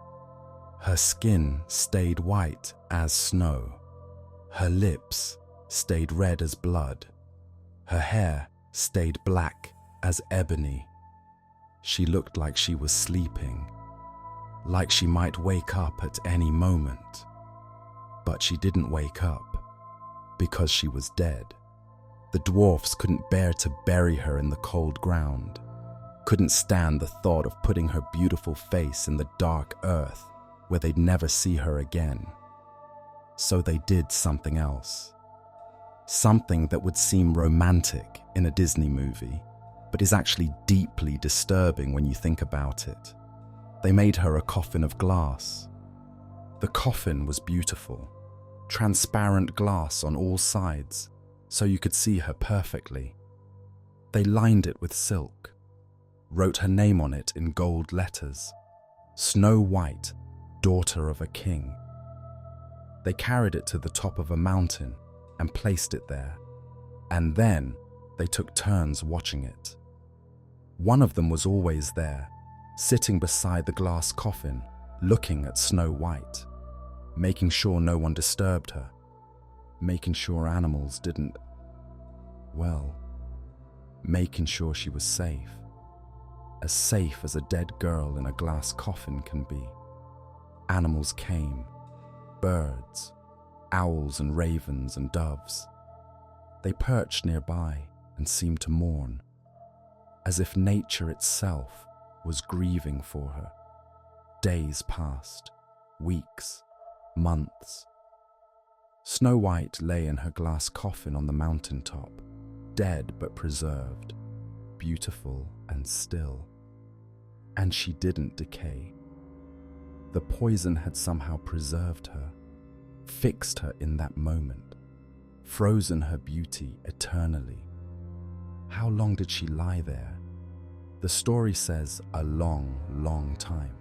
Her skin stayed white as snow. Her lips stayed red as blood. Her hair stayed black as ebony. She looked like she was sleeping, like she might wake up at any moment. But she didn't wake up, because she was dead. The dwarfs couldn't bear to bury her in the cold ground, couldn't stand the thought of putting her beautiful face in the dark earth where they'd never see her again. So they did something else. Something that would seem romantic in a Disney movie, but is actually deeply disturbing when you think about it. They made her a coffin of glass. The coffin was beautiful, transparent glass on all sides, so you could see her perfectly. They lined it with silk, wrote her name on it in gold letters, Snow White, daughter of a king. They carried it to the top of a mountain and placed it there, and then they took turns watching it. One of them was always there, sitting beside the glass coffin, looking at Snow White, making sure no one disturbed her, making sure animals didn't, well, making sure she was safe as a dead girl in a glass coffin can be. Animals came, birds, owls and ravens and doves. They perched nearby and seemed to mourn, as if nature itself was grieving for her. Days passed, weeks, months. Snow White lay in her glass coffin on the mountaintop, dead but preserved, beautiful and still. And she didn't decay. The poison had somehow preserved her, fixed her in that moment, frozen her beauty eternally. How long did she lie there? The story says a long, long time.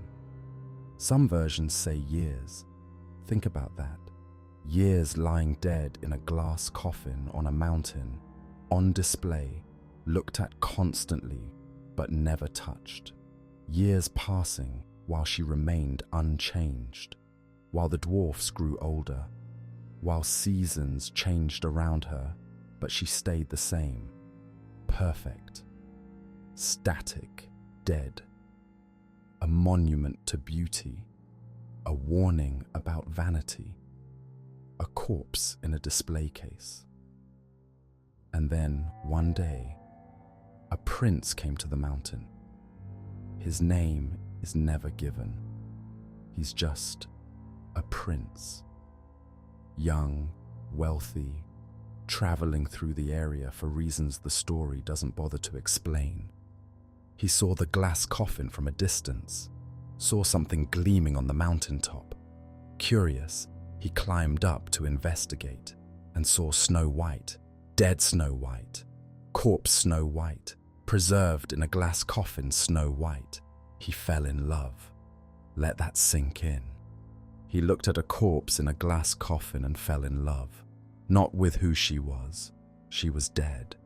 Some versions say years. Think about that. Years lying dead in a glass coffin on a mountain, on display, looked at constantly, but never touched. Years passing while she remained unchanged, while the dwarfs grew older, while seasons changed around her, but she stayed the same, perfect, static, dead. A monument to beauty, a warning about vanity, a corpse in a display case. And then, one day, a prince came to the mountain. His name is never given. He's just a prince. Young, wealthy, traveling through the area for reasons the story doesn't bother to explain. He saw the glass coffin from a distance, saw something gleaming on the mountaintop. Curious, he climbed up to investigate and saw Snow White, dead Snow White, corpse Snow White, preserved in a glass coffin Snow White. He fell in love. Let that sink in. He looked at a corpse in a glass coffin and fell in love. Not with who she was. She was dead.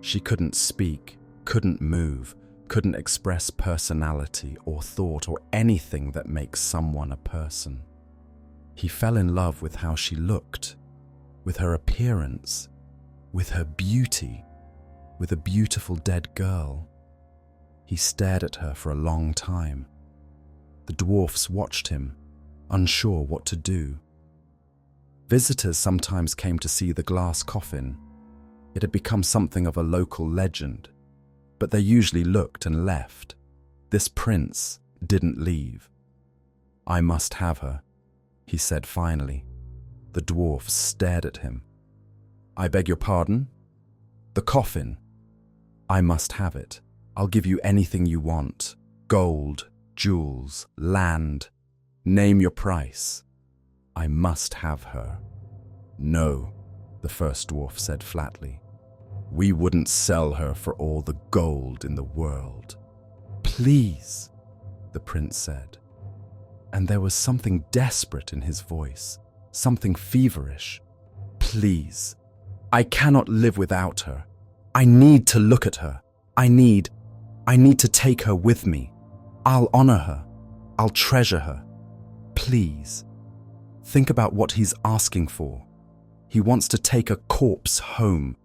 She couldn't speak, couldn't move, couldn't express personality or thought or anything that makes someone a person. He fell in love with how she looked, with her appearance, with her beauty, with a beautiful dead girl. He stared at her for a long time. The dwarfs watched him, unsure what to do. Visitors sometimes came to see the glass coffin. It had become something of a local legend, but they usually looked and left. This prince didn't leave. "I must have her," he said finally. The dwarfs stared at him. "I beg your pardon?" "The coffin. I must have it. I'll give you anything you want. Gold, jewels, land. Name your price. I must have her." "No," the first dwarf said flatly. "We wouldn't sell her for all the gold in the world." "Please," the prince said. And there was something desperate in his voice, something feverish. "Please, I cannot live without her. I need to look at her. I need to take her with me. I'll honor her. I'll treasure her. Please." Think about what he's asking for. He wants to take a corpse home.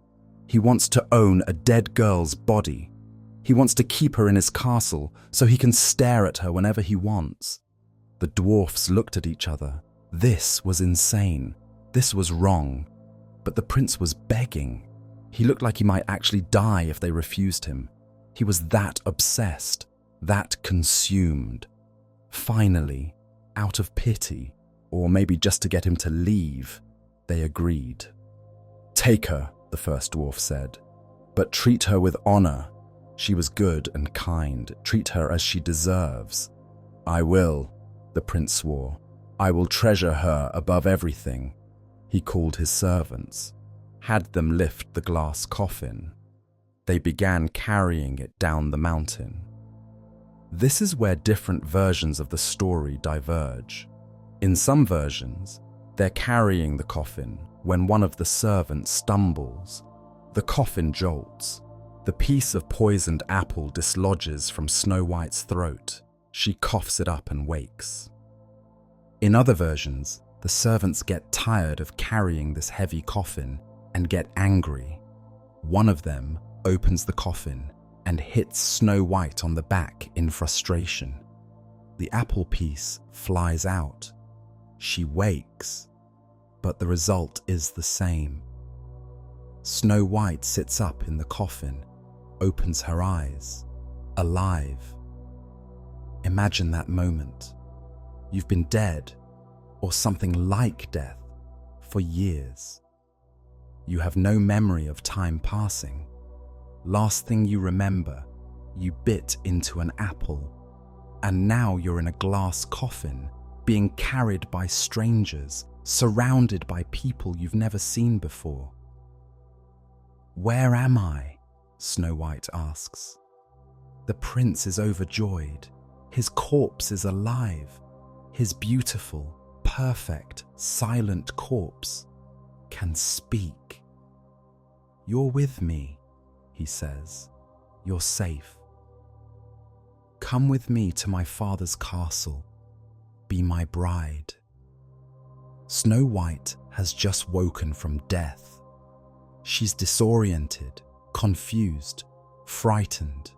He wants to own a dead girl's body. He wants to keep her in his castle so he can stare at her whenever he wants. The dwarfs looked at each other. This was insane. This was wrong. But the prince was begging. He looked like he might actually die if they refused him. He was that obsessed, that consumed. Finally, out of pity, or maybe just to get him to leave, they agreed. "Take her," the first dwarf said, "but treat her with honor. She was good and kind. Treat her as she deserves." "I will," the prince swore. "I will treasure her above everything." He called his servants, had them lift the glass coffin. They began carrying it down the mountain. This is where different versions of the story diverge. In some versions, they're carrying the coffin when one of the servants stumbles. The coffin jolts. The piece of poisoned apple dislodges from Snow White's throat. She coughs it up and wakes. In other versions, the servants get tired of carrying this heavy coffin and get angry. One of them opens the coffin and hits Snow White on the back in frustration. The apple piece flies out. She wakes, but the result is the same. Snow White sits up in the coffin, opens her eyes, alive. Imagine that moment. You've been dead, or something like death, for years. You have no memory of time passing. Last thing you remember, you bit into an apple, and now you're in a glass coffin, being carried by strangers, surrounded by people you've never seen before. "Where am I?" Snow White asks. The prince is overjoyed. His corpse is alive. His beautiful, perfect, silent corpse can speak. "You're with me," he says. "You're safe. Come with me to my father's castle. Be my bride." Snow White has just woken from death. She's disoriented, confused, frightened.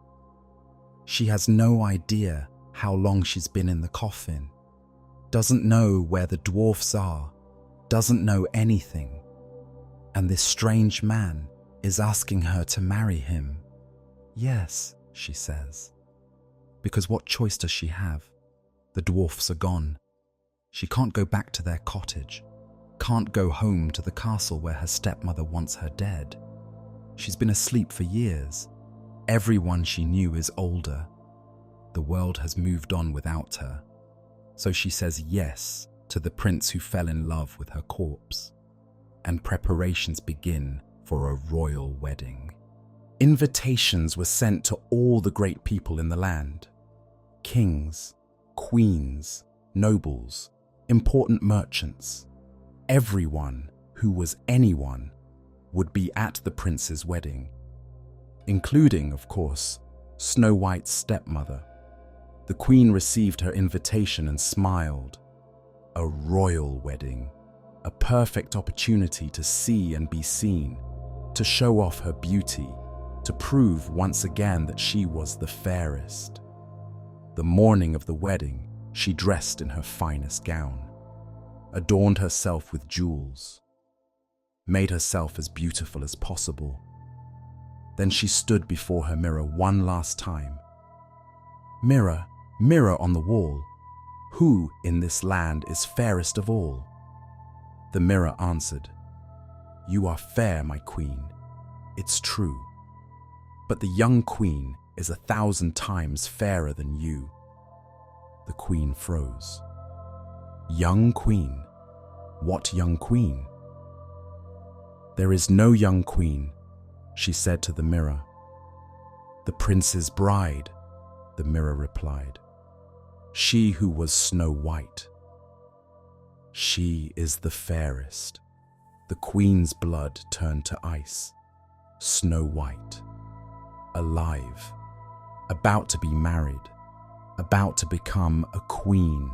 She has no idea how long she's been in the coffin, doesn't know where the dwarfs are, doesn't know anything. And this strange man is asking her to marry him. "Yes," she says. Because what choice does she have? The dwarfs are gone. She can't go back to their cottage, can't go home to the castle where her stepmother wants her dead. She's been asleep for years. Everyone she knew is older. The world has moved on without her. So she says yes to the prince who fell in love with her corpse. And preparations begin for a royal wedding. Invitations were sent to all the great people in the land. Kings, queens, nobles, important merchants. Everyone who was anyone would be at the prince's wedding, including, of course, Snow White's stepmother. The queen received her invitation and smiled. A royal wedding, a perfect opportunity to see and be seen, to show off her beauty, to prove once again that she was the fairest. The morning of the wedding, she dressed in her finest gown, adorned herself with jewels, made herself as beautiful as possible. Then she stood before her mirror one last time. "Mirror, mirror on the wall, who in this land is fairest of all?" The mirror answered, "You are fair, my queen. It's true. But the young queen is 1,000 times fairer than you." The queen froze. "Young queen? What young queen?" "There is no young queen," she said to the mirror. "The prince's bride," the mirror replied. "She who was Snow White. She is the fairest." The queen's blood turned to ice. Snow White, alive, about to be married, about to become a queen.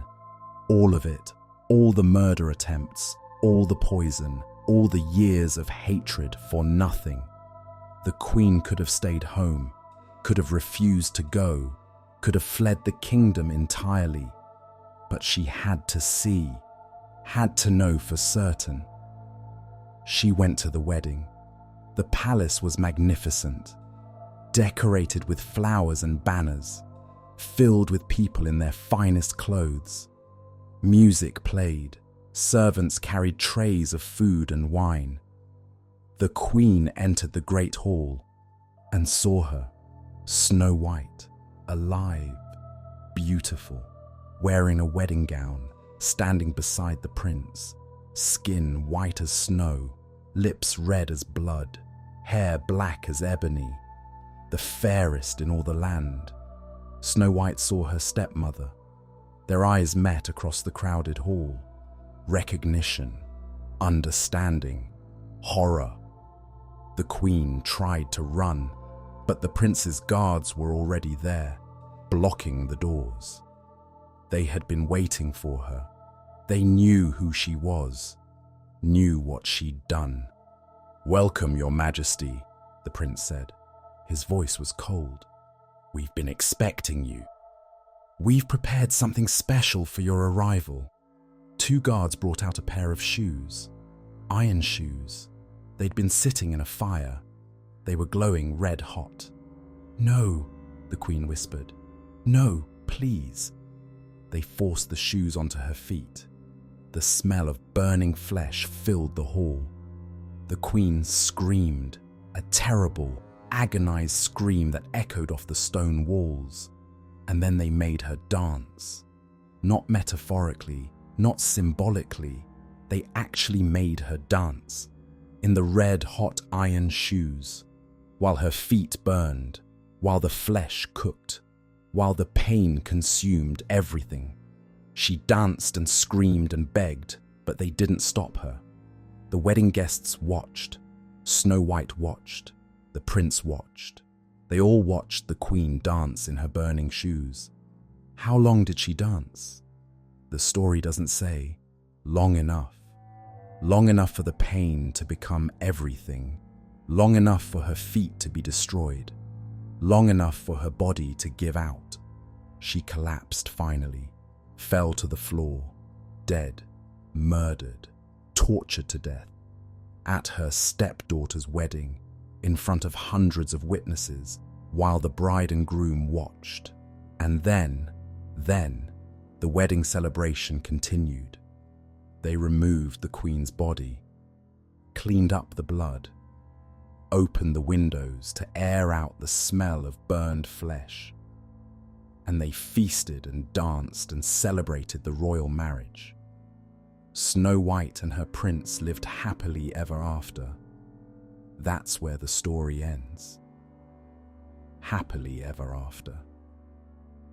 All of it, all the murder attempts, all the poison, all the years of hatred for nothing. The queen could have stayed home, could have refused to go, could have fled the kingdom entirely, but she had to see, had to know for certain. She went to the wedding. The palace was magnificent, decorated with flowers and banners, filled with people in their finest clothes. Music played, servants carried trays of food and wine. The queen entered the great hall and saw her, Snow White, alive, beautiful, wearing a wedding gown, standing beside the prince, skin white as snow, lips red as blood, hair black as ebony, the fairest in all the land. Snow White saw her stepmother. Their eyes met across the crowded hall. Recognition, understanding, horror. The queen tried to run, but the prince's guards were already there, blocking the doors. They had been waiting for her. They knew who she was, knew what she'd done. "Welcome, Your Majesty," the prince said. His voice was cold. "We've been expecting you. We've prepared something special for your arrival." Two guards brought out a pair of shoes, iron shoes. They'd been sitting in a fire. They were glowing red hot. "No," the queen whispered. "No, please." They forced the shoes onto her feet. The smell of burning flesh filled the hall. The queen screamed, a terrible, agonized scream that echoed off the stone walls. And then they made her dance. Not metaphorically, not symbolically. They actually made her dance. In the red hot iron shoes, while her feet burned, while the flesh cooked, while the pain consumed everything. She danced and screamed and begged, but they didn't stop her. The wedding guests watched. Snow White watched. The prince watched. They all watched the queen dance in her burning shoes. How long did she dance? The story doesn't say. Long enough. Long enough for the pain to become everything. Long enough for her feet to be destroyed. Long enough for her body to give out. She collapsed finally, fell to the floor, dead, murdered, tortured to death. At her stepdaughter's wedding, in front of hundreds of witnesses, while the bride and groom watched. And then, the wedding celebration continued. They removed the queen's body, cleaned up the blood, opened the windows to air out the smell of burned flesh, and they feasted and danced and celebrated the royal marriage. Snow White and her prince lived happily ever after. That's where the story ends. Happily ever after.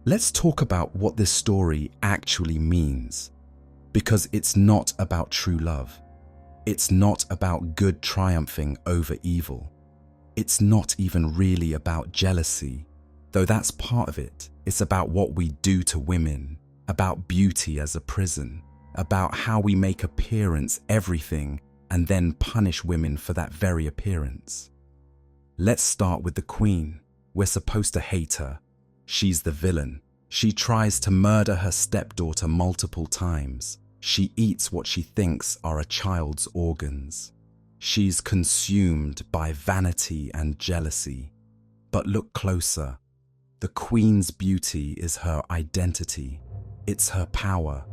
Let's talk about what this story actually means, because it's not about true love. It's not about good triumphing over evil. It's not even really about jealousy, though that's part of it. It's about what we do to women, about beauty as a prison, about how we make appearance everything and then punish women for that very appearance. Let's start with the queen. We're supposed to hate her. She's the villain. She tries to murder her stepdaughter multiple times. She eats what she thinks are a child's organs. She's consumed by vanity and jealousy. But look closer. The queen's beauty is her identity. It's her power.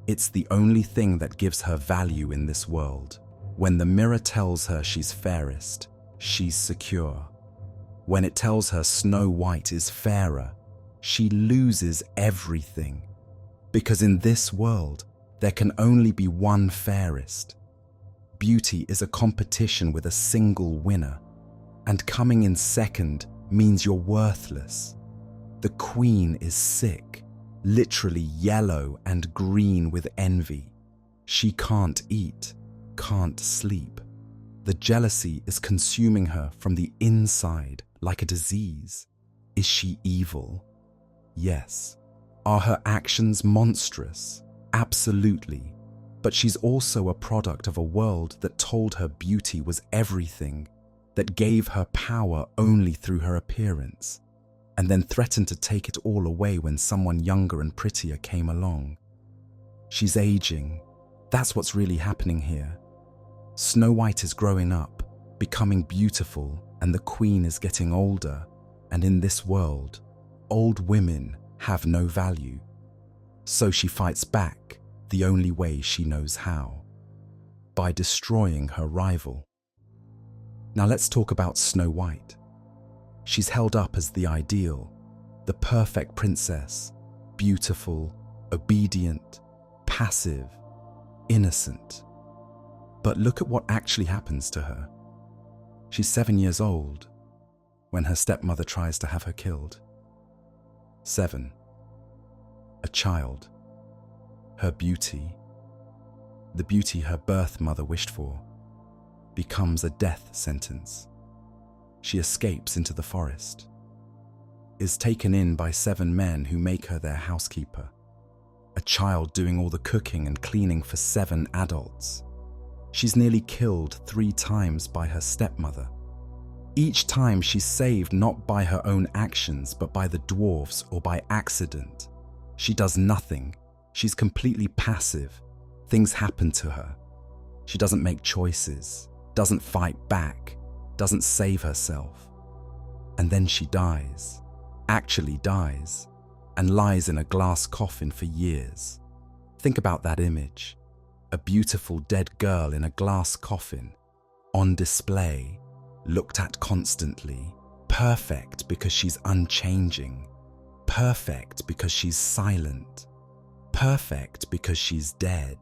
It's the only thing that gives her value in this world. When the mirror tells her she's fairest, she's secure. When it tells her Snow White is fairer, she loses everything. Because in this world, there can only be one fairest. Beauty is a competition with a single winner, and coming in second means you're worthless. The queen is sick, literally yellow and green with envy. She can't eat, can't sleep. The jealousy is consuming her from the inside like a disease. Is she evil? Yes. Are her actions monstrous? Absolutely. But she's also a product of a world that told her beauty was everything, that gave her power only through her appearance, and then threatened to take it all away when someone younger and prettier came along. She's aging. That's what's really happening here. Snow White is growing up, becoming beautiful, and the queen is getting older. And in this world, old women have no value. So she fights back the only way she knows how, by destroying her rival. Now let's talk about Snow White. She's held up as the ideal, the perfect princess, beautiful, obedient, passive, innocent. But look at what actually happens to her. She's 7 years old when her stepmother tries to have her killed. 7. A child. Her beauty, the beauty her birth mother wished for, becomes a death sentence. She escapes into the forest, is taken in by 7 men who make her their housekeeper. A child doing all the cooking and cleaning for 7 adults. She's nearly killed 3 times by her stepmother. Each time she's saved not by her own actions, but by the dwarves or by accident. She does nothing. She's completely passive. Things happen to her. She doesn't make choices, doesn't fight back, doesn't save herself. And then she dies, actually dies, and lies in a glass coffin for years. Think about that image. A beautiful dead girl in a glass coffin, on display, looked at constantly, perfect because she's unchanging, perfect because she's silent, perfect because she's dead.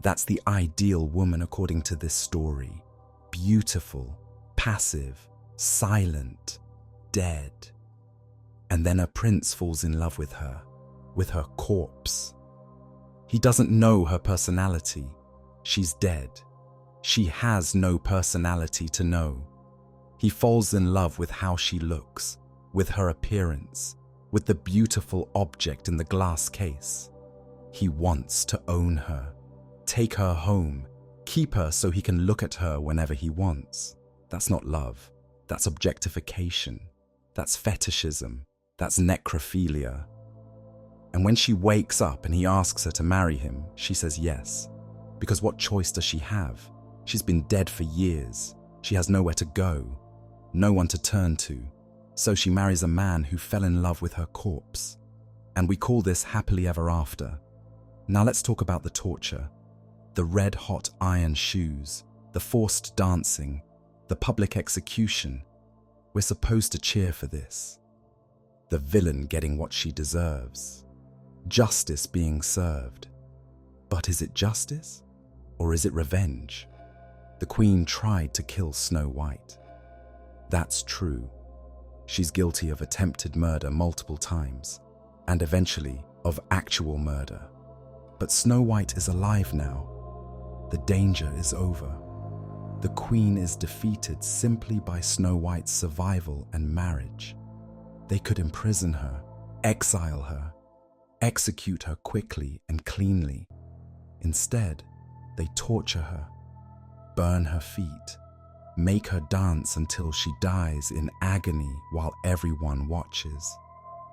That's the ideal woman according to this story. Beautiful, passive, silent, dead. And then a prince falls in love with her corpse. He doesn't know her personality. She's dead. She has no personality to know. He falls in love with how she looks, with her appearance, with the beautiful object in the glass case. He wants to own her, take her home, keep her so he can look at her whenever he wants. That's not love. That's objectification. That's fetishism. That's necrophilia. And when she wakes up and he asks her to marry him, she says yes. Because what choice does she have? She's been dead for years. She has nowhere to go, no one to turn to. So she marries a man who fell in love with her corpse. And we call this happily ever after. Now let's talk about the torture. The red-hot iron shoes, the forced dancing, the public execution. We're supposed to cheer for this. The villain getting what she deserves. Justice being served. But is it justice? Or is it revenge? The queen tried to kill Snow White. That's true. She's guilty of attempted murder multiple times, and eventually of actual murder. But Snow White is alive now. The danger is over. The queen is defeated simply by Snow White's survival and marriage. They could imprison her, exile her, execute her quickly and cleanly. Instead, they torture her, burn her feet, make her dance until she dies in agony while everyone watches.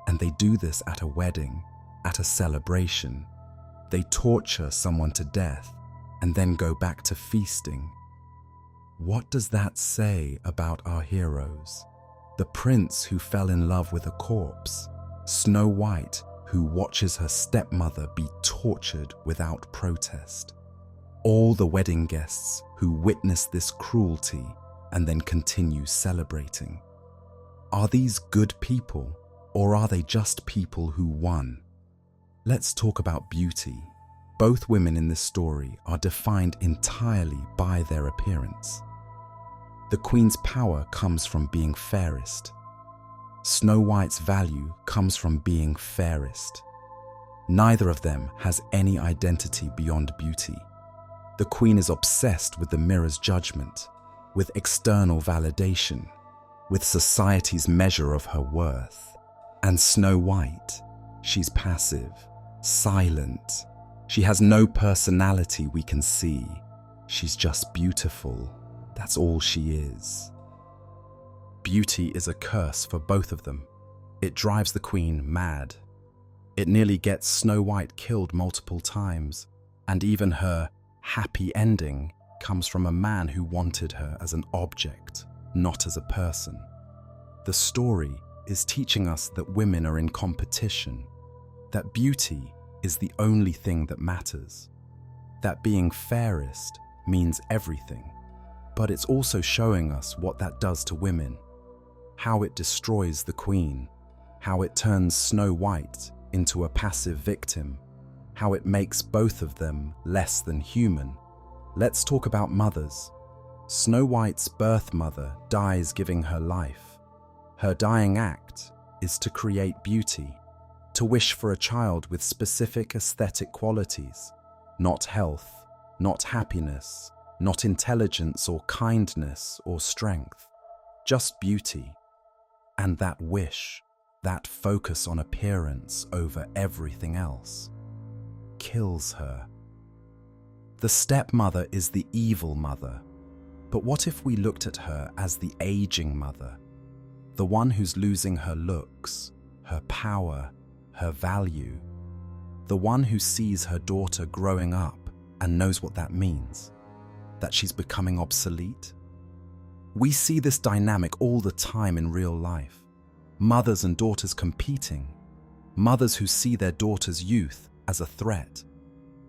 And they do this at a wedding, at a celebration. They torture someone to death and then go back to feasting. What does that say about our heroes? The prince who fell in love with a corpse, Snow White who watches her stepmother be tortured without protest. All the wedding guests who witness this cruelty and then continue celebrating. Are these good people, or are they just people who won? Let's talk about beauty. Both women in this story are defined entirely by their appearance. The queen's power comes from being fairest. Snow White's value comes from being fairest. Neither of them has any identity beyond beauty. The queen is obsessed with the mirror's judgment, with external validation, with society's measure of her worth. And Snow White, she's passive, silent. She has no personality we can see. She's just beautiful. That's all she is. Beauty is a curse for both of them. It drives the queen mad. It nearly gets Snow White killed multiple times, and even her happy ending comes from a man who wanted her as an object, not as a person. The story is teaching us that women are in competition, that beauty is the only thing that matters, that being fairest means everything. But it's also showing us what that does to women, how it destroys the queen, how it turns Snow White into a passive victim, how it makes both of them less than human. Let's talk about mothers. Snow White's birth mother dies giving her life. Her dying act is to create beauty, to wish for a child with specific aesthetic qualities, not health, not happiness, not intelligence or kindness or strength, just beauty. And that wish, that focus on appearance over everything else, kills her. The stepmother is the evil mother, but what if we looked at her as the aging mother, the one who's losing her looks, her power, her value, the one who sees her daughter growing up and knows what that means, that she's becoming obsolete? We see this dynamic all the time in real life. Mothers and daughters competing, mothers who see their daughters' youth as a threat,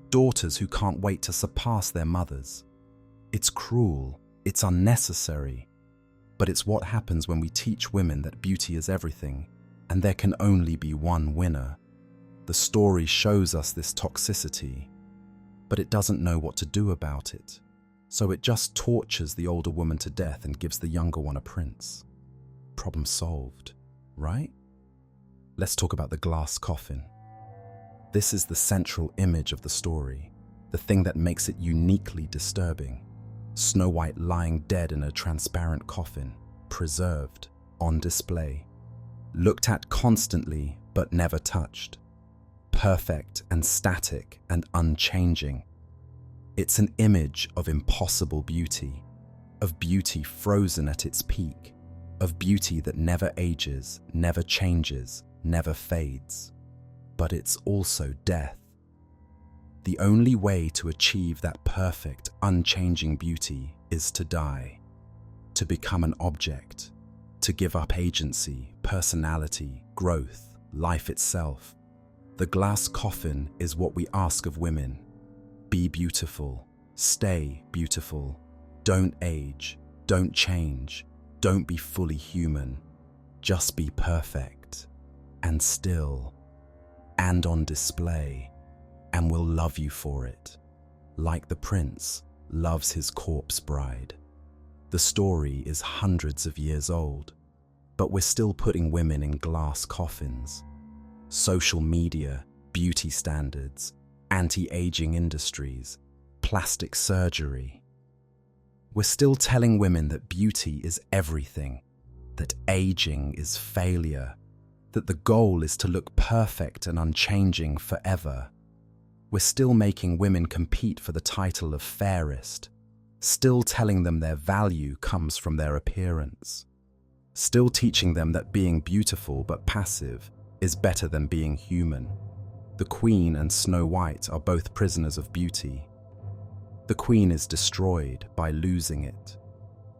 daughters who can't wait to surpass their mothers. It's cruel, it's unnecessary, but it's what happens when we teach women that beauty is everything and there can only be one winner. The story shows us this toxicity, but it doesn't know what to do about it, so it just tortures the older woman to death and gives the younger one a prince. Problem solved, right? Let's talk about the glass coffin. This is the central image of the story, the thing that makes it uniquely disturbing. Snow White lying dead in a transparent coffin, preserved, on display, looked at constantly but never touched, perfect and static and unchanging. It's an image of impossible beauty, of beauty frozen at its peak, of beauty that never ages, never changes, never fades. But it's also death. The only way to achieve that perfect, unchanging beauty is to die, to become an object, to give up agency, personality, growth, life itself. The glass coffin is what we ask of women. Be beautiful, stay beautiful, don't age, don't change, don't be fully human, just be perfect, and still, and on display, and we'll love you for it, like the prince loves his corpse bride. The story is hundreds of years old, but we're still putting women in glass coffins. Social media, beauty standards, anti-aging industries, plastic surgery. We're still telling women that beauty is everything, that aging is failure, that the goal is to look perfect and unchanging forever. We're still making women compete for the title of fairest, still telling them their value comes from their appearance, still teaching them that being beautiful but passive is better than being human. The Queen and Snow White are both prisoners of beauty. The Queen is destroyed by losing it.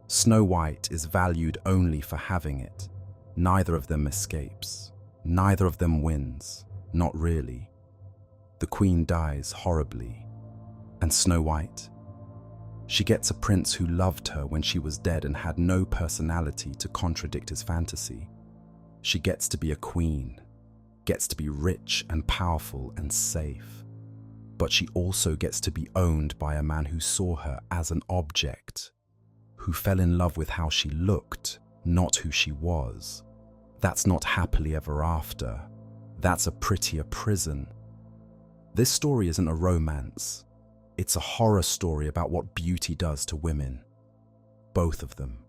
Snow White is valued only for having it. Neither of them escapes. Neither of them wins. Not really. The Queen dies horribly. And Snow White? She gets a prince who loved her when she was dead and had no personality to contradict his fantasy. She gets to be a queen, gets to be rich and powerful and safe. But she also gets to be owned by a man who saw her as an object, who fell in love with how she looked, not who she was. That's not happily ever after. That's a prettier prison. This story isn't a romance. It's a horror story about what beauty does to women. Both of them.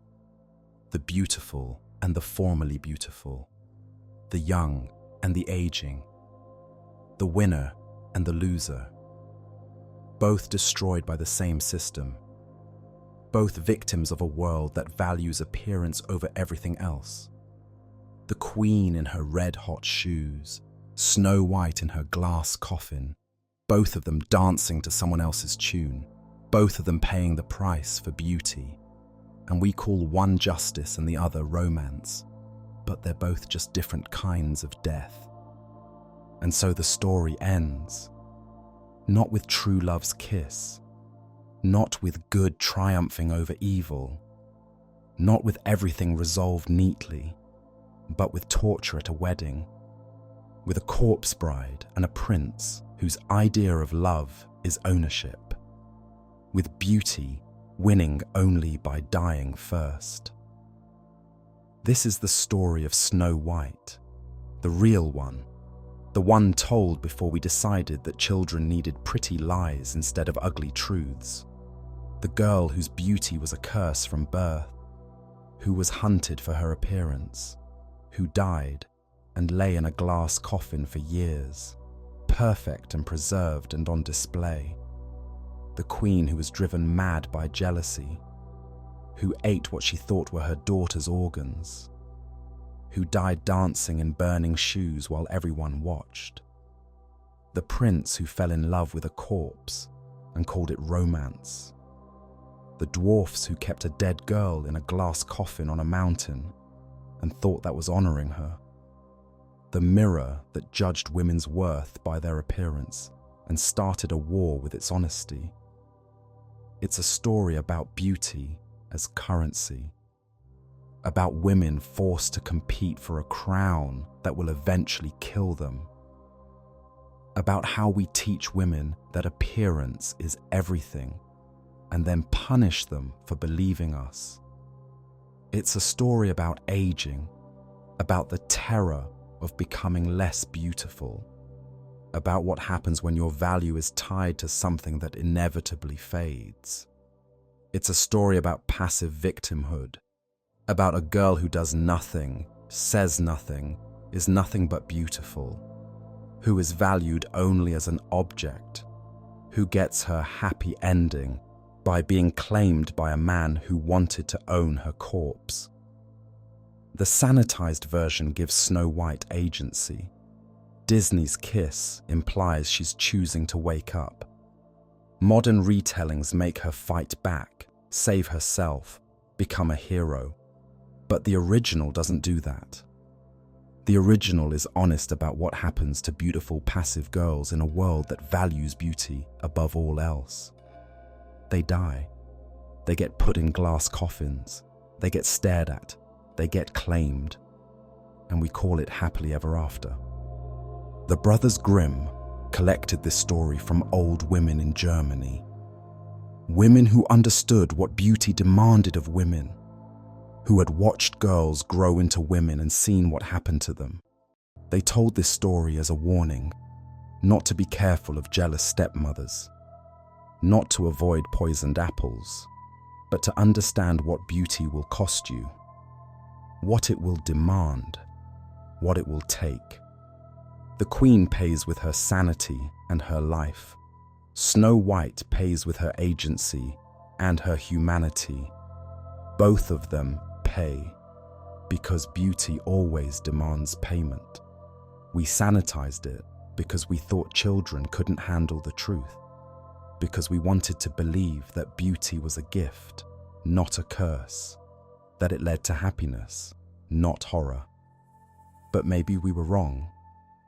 The beautiful and the formerly beautiful. The young and the aging. The winner and the loser. Both destroyed by the same system. Both victims of a world that values appearance over everything else. The Queen in her red-hot shoes, Snow White in her glass coffin, both of them dancing to someone else's tune, both of them paying the price for beauty. And we call one justice and the other romance, but they're both just different kinds of death. And so the story ends, not with true love's kiss, not with good triumphing over evil, not with everything resolved neatly, but with torture at a wedding, with a corpse bride and a prince whose idea of love is ownership, with beauty winning only by dying first. This is the story of Snow White, the real one, the one told before we decided that children needed pretty lies instead of ugly truths. The girl whose beauty was a curse from birth, who was hunted for her appearance, who died and lay in a glass coffin for years, perfect and preserved and on display. The queen who was driven mad by jealousy, who ate what she thought were her daughter's organs, who died dancing in burning shoes while everyone watched. The prince who fell in love with a corpse and called it romance. The dwarfs who kept a dead girl in a glass coffin on a mountain and thought that was honoring her. The mirror that judged women's worth by their appearance and started a war with its honesty. It's a story about beauty as currency, about women forced to compete for a crown that will eventually kill them, about how we teach women that appearance is everything and then punish them for believing us. It's a story about aging, about the terror of becoming less beautiful, about what happens when your value is tied to something that inevitably fades. It's a story about passive victimhood, about a girl who does nothing, says nothing, is nothing but beautiful, who is valued only as an object, who gets her happy ending by being claimed by a man who wanted to own her corpse. The sanitized version gives Snow White agency. Disney's kiss implies she's choosing to wake up. Modern retellings make her fight back, save herself, become a hero. But the original doesn't do that. The original is honest about what happens to beautiful passive girls in a world that values beauty above all else. They die. They get put in glass coffins. They get stared at. They get claimed. And we call it happily ever after. The brothers Grimm collected this story from old women in Germany. Women who understood what beauty demanded of women, who had watched girls grow into women and seen what happened to them. They told this story as a warning, not to be careful of jealous stepmothers, not to avoid poisoned apples, but to understand what beauty will cost you, what it will demand, what it will take. The queen pays with her sanity and her life. Snow White pays with her agency and her humanity. Both of them pay, because beauty always demands payment. We sanitized it because we thought children couldn't handle the truth, because we wanted to believe that beauty was a gift, not a curse, that it led to happiness, not horror. But maybe we were wrong.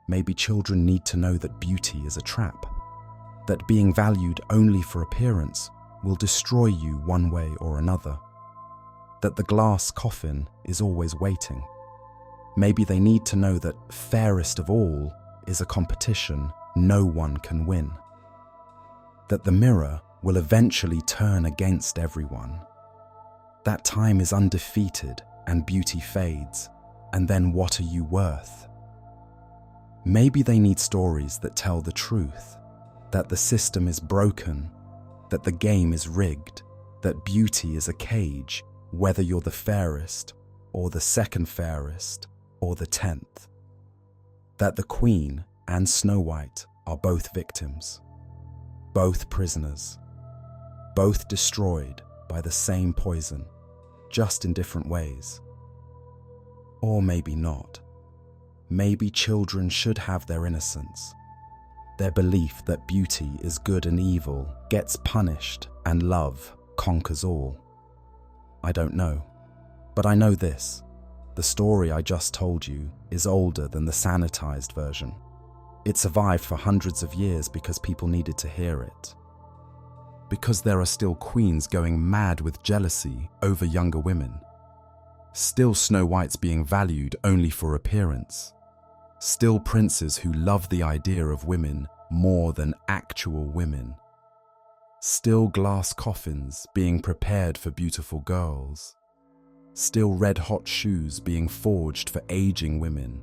Maybe children need to know that beauty is a trap, that being valued only for appearance will destroy you one way or another, that the glass coffin is always waiting. Maybe they need to know that fairest of all is a competition no one can win, that the mirror will eventually turn against everyone. That time is undefeated and beauty fades, and then what are you worth? Maybe they need stories that tell the truth, that the system is broken, that the game is rigged, that beauty is a cage, whether you're the fairest, or the second fairest, or the 10th. That the Queen and Snow White are both victims, both prisoners, both destroyed by the same poison, just in different ways. Or maybe not. Maybe children should have their innocence. Their belief that beauty is good and evil gets punished and love conquers all. I don't know. But I know this. The story I just told you is older than the sanitized version. It survived for hundreds of years because people needed to hear it. Because there are still queens going mad with jealousy over younger women. Still Snow White's being valued only for appearance. Still princes who love the idea of women more than actual women. Still glass coffins being prepared for beautiful girls. Still red-hot shoes being forged for aging women.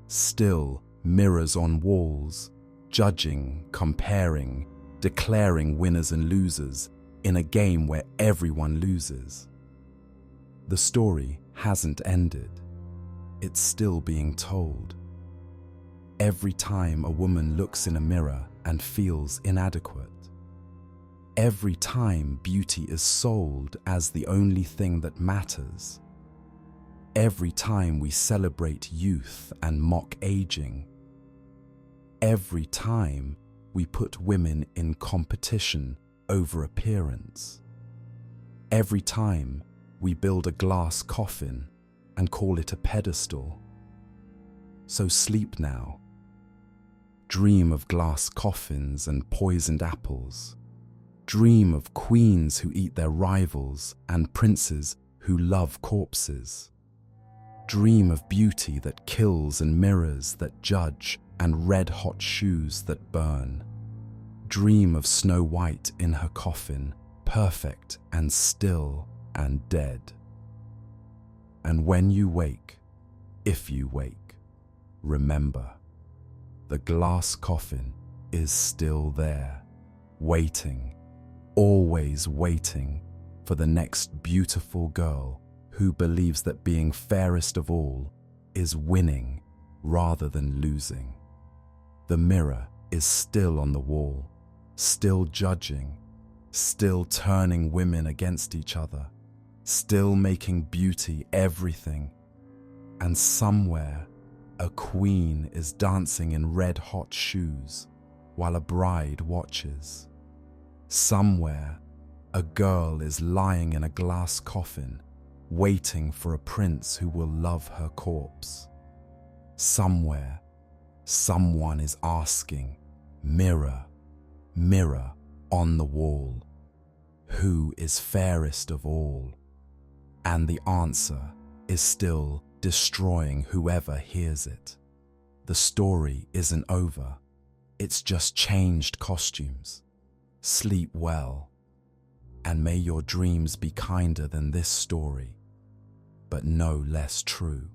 Still mirrors on walls, judging, comparing, declaring winners and losers in a game where everyone loses. The story hasn't ended. It's still being told. Every time a woman looks in a mirror and feels inadequate. Every time beauty is sold as the only thing that matters. Every time we celebrate youth and mock aging. Every time we put women in competition over appearance. Every time we build a glass coffin and call it a pedestal. So sleep now. Dream of glass coffins and poisoned apples. Dream of queens who eat their rivals and princes who love corpses. Dream of beauty that kills and mirrors that judge and red-hot shoes that burn. Dream of Snow White in her coffin, perfect and still and dead. And when you wake, if you wake, remember, the glass coffin is still there, waiting, always waiting for the next beautiful girl who believes that being fairest of all is winning rather than losing. The mirror is still on the wall, still judging, still turning women against each other, still making beauty everything. And somewhere, a queen is dancing in red-hot shoes while a bride watches. Somewhere, a girl is lying in a glass coffin, waiting for a prince who will love her corpse. Somewhere, someone is asking, mirror, mirror on the wall, who is fairest of all? And the answer is still destroying whoever hears it. The story isn't over. It's just changed costumes. Sleep well, and may your dreams be kinder than this story, but no less true.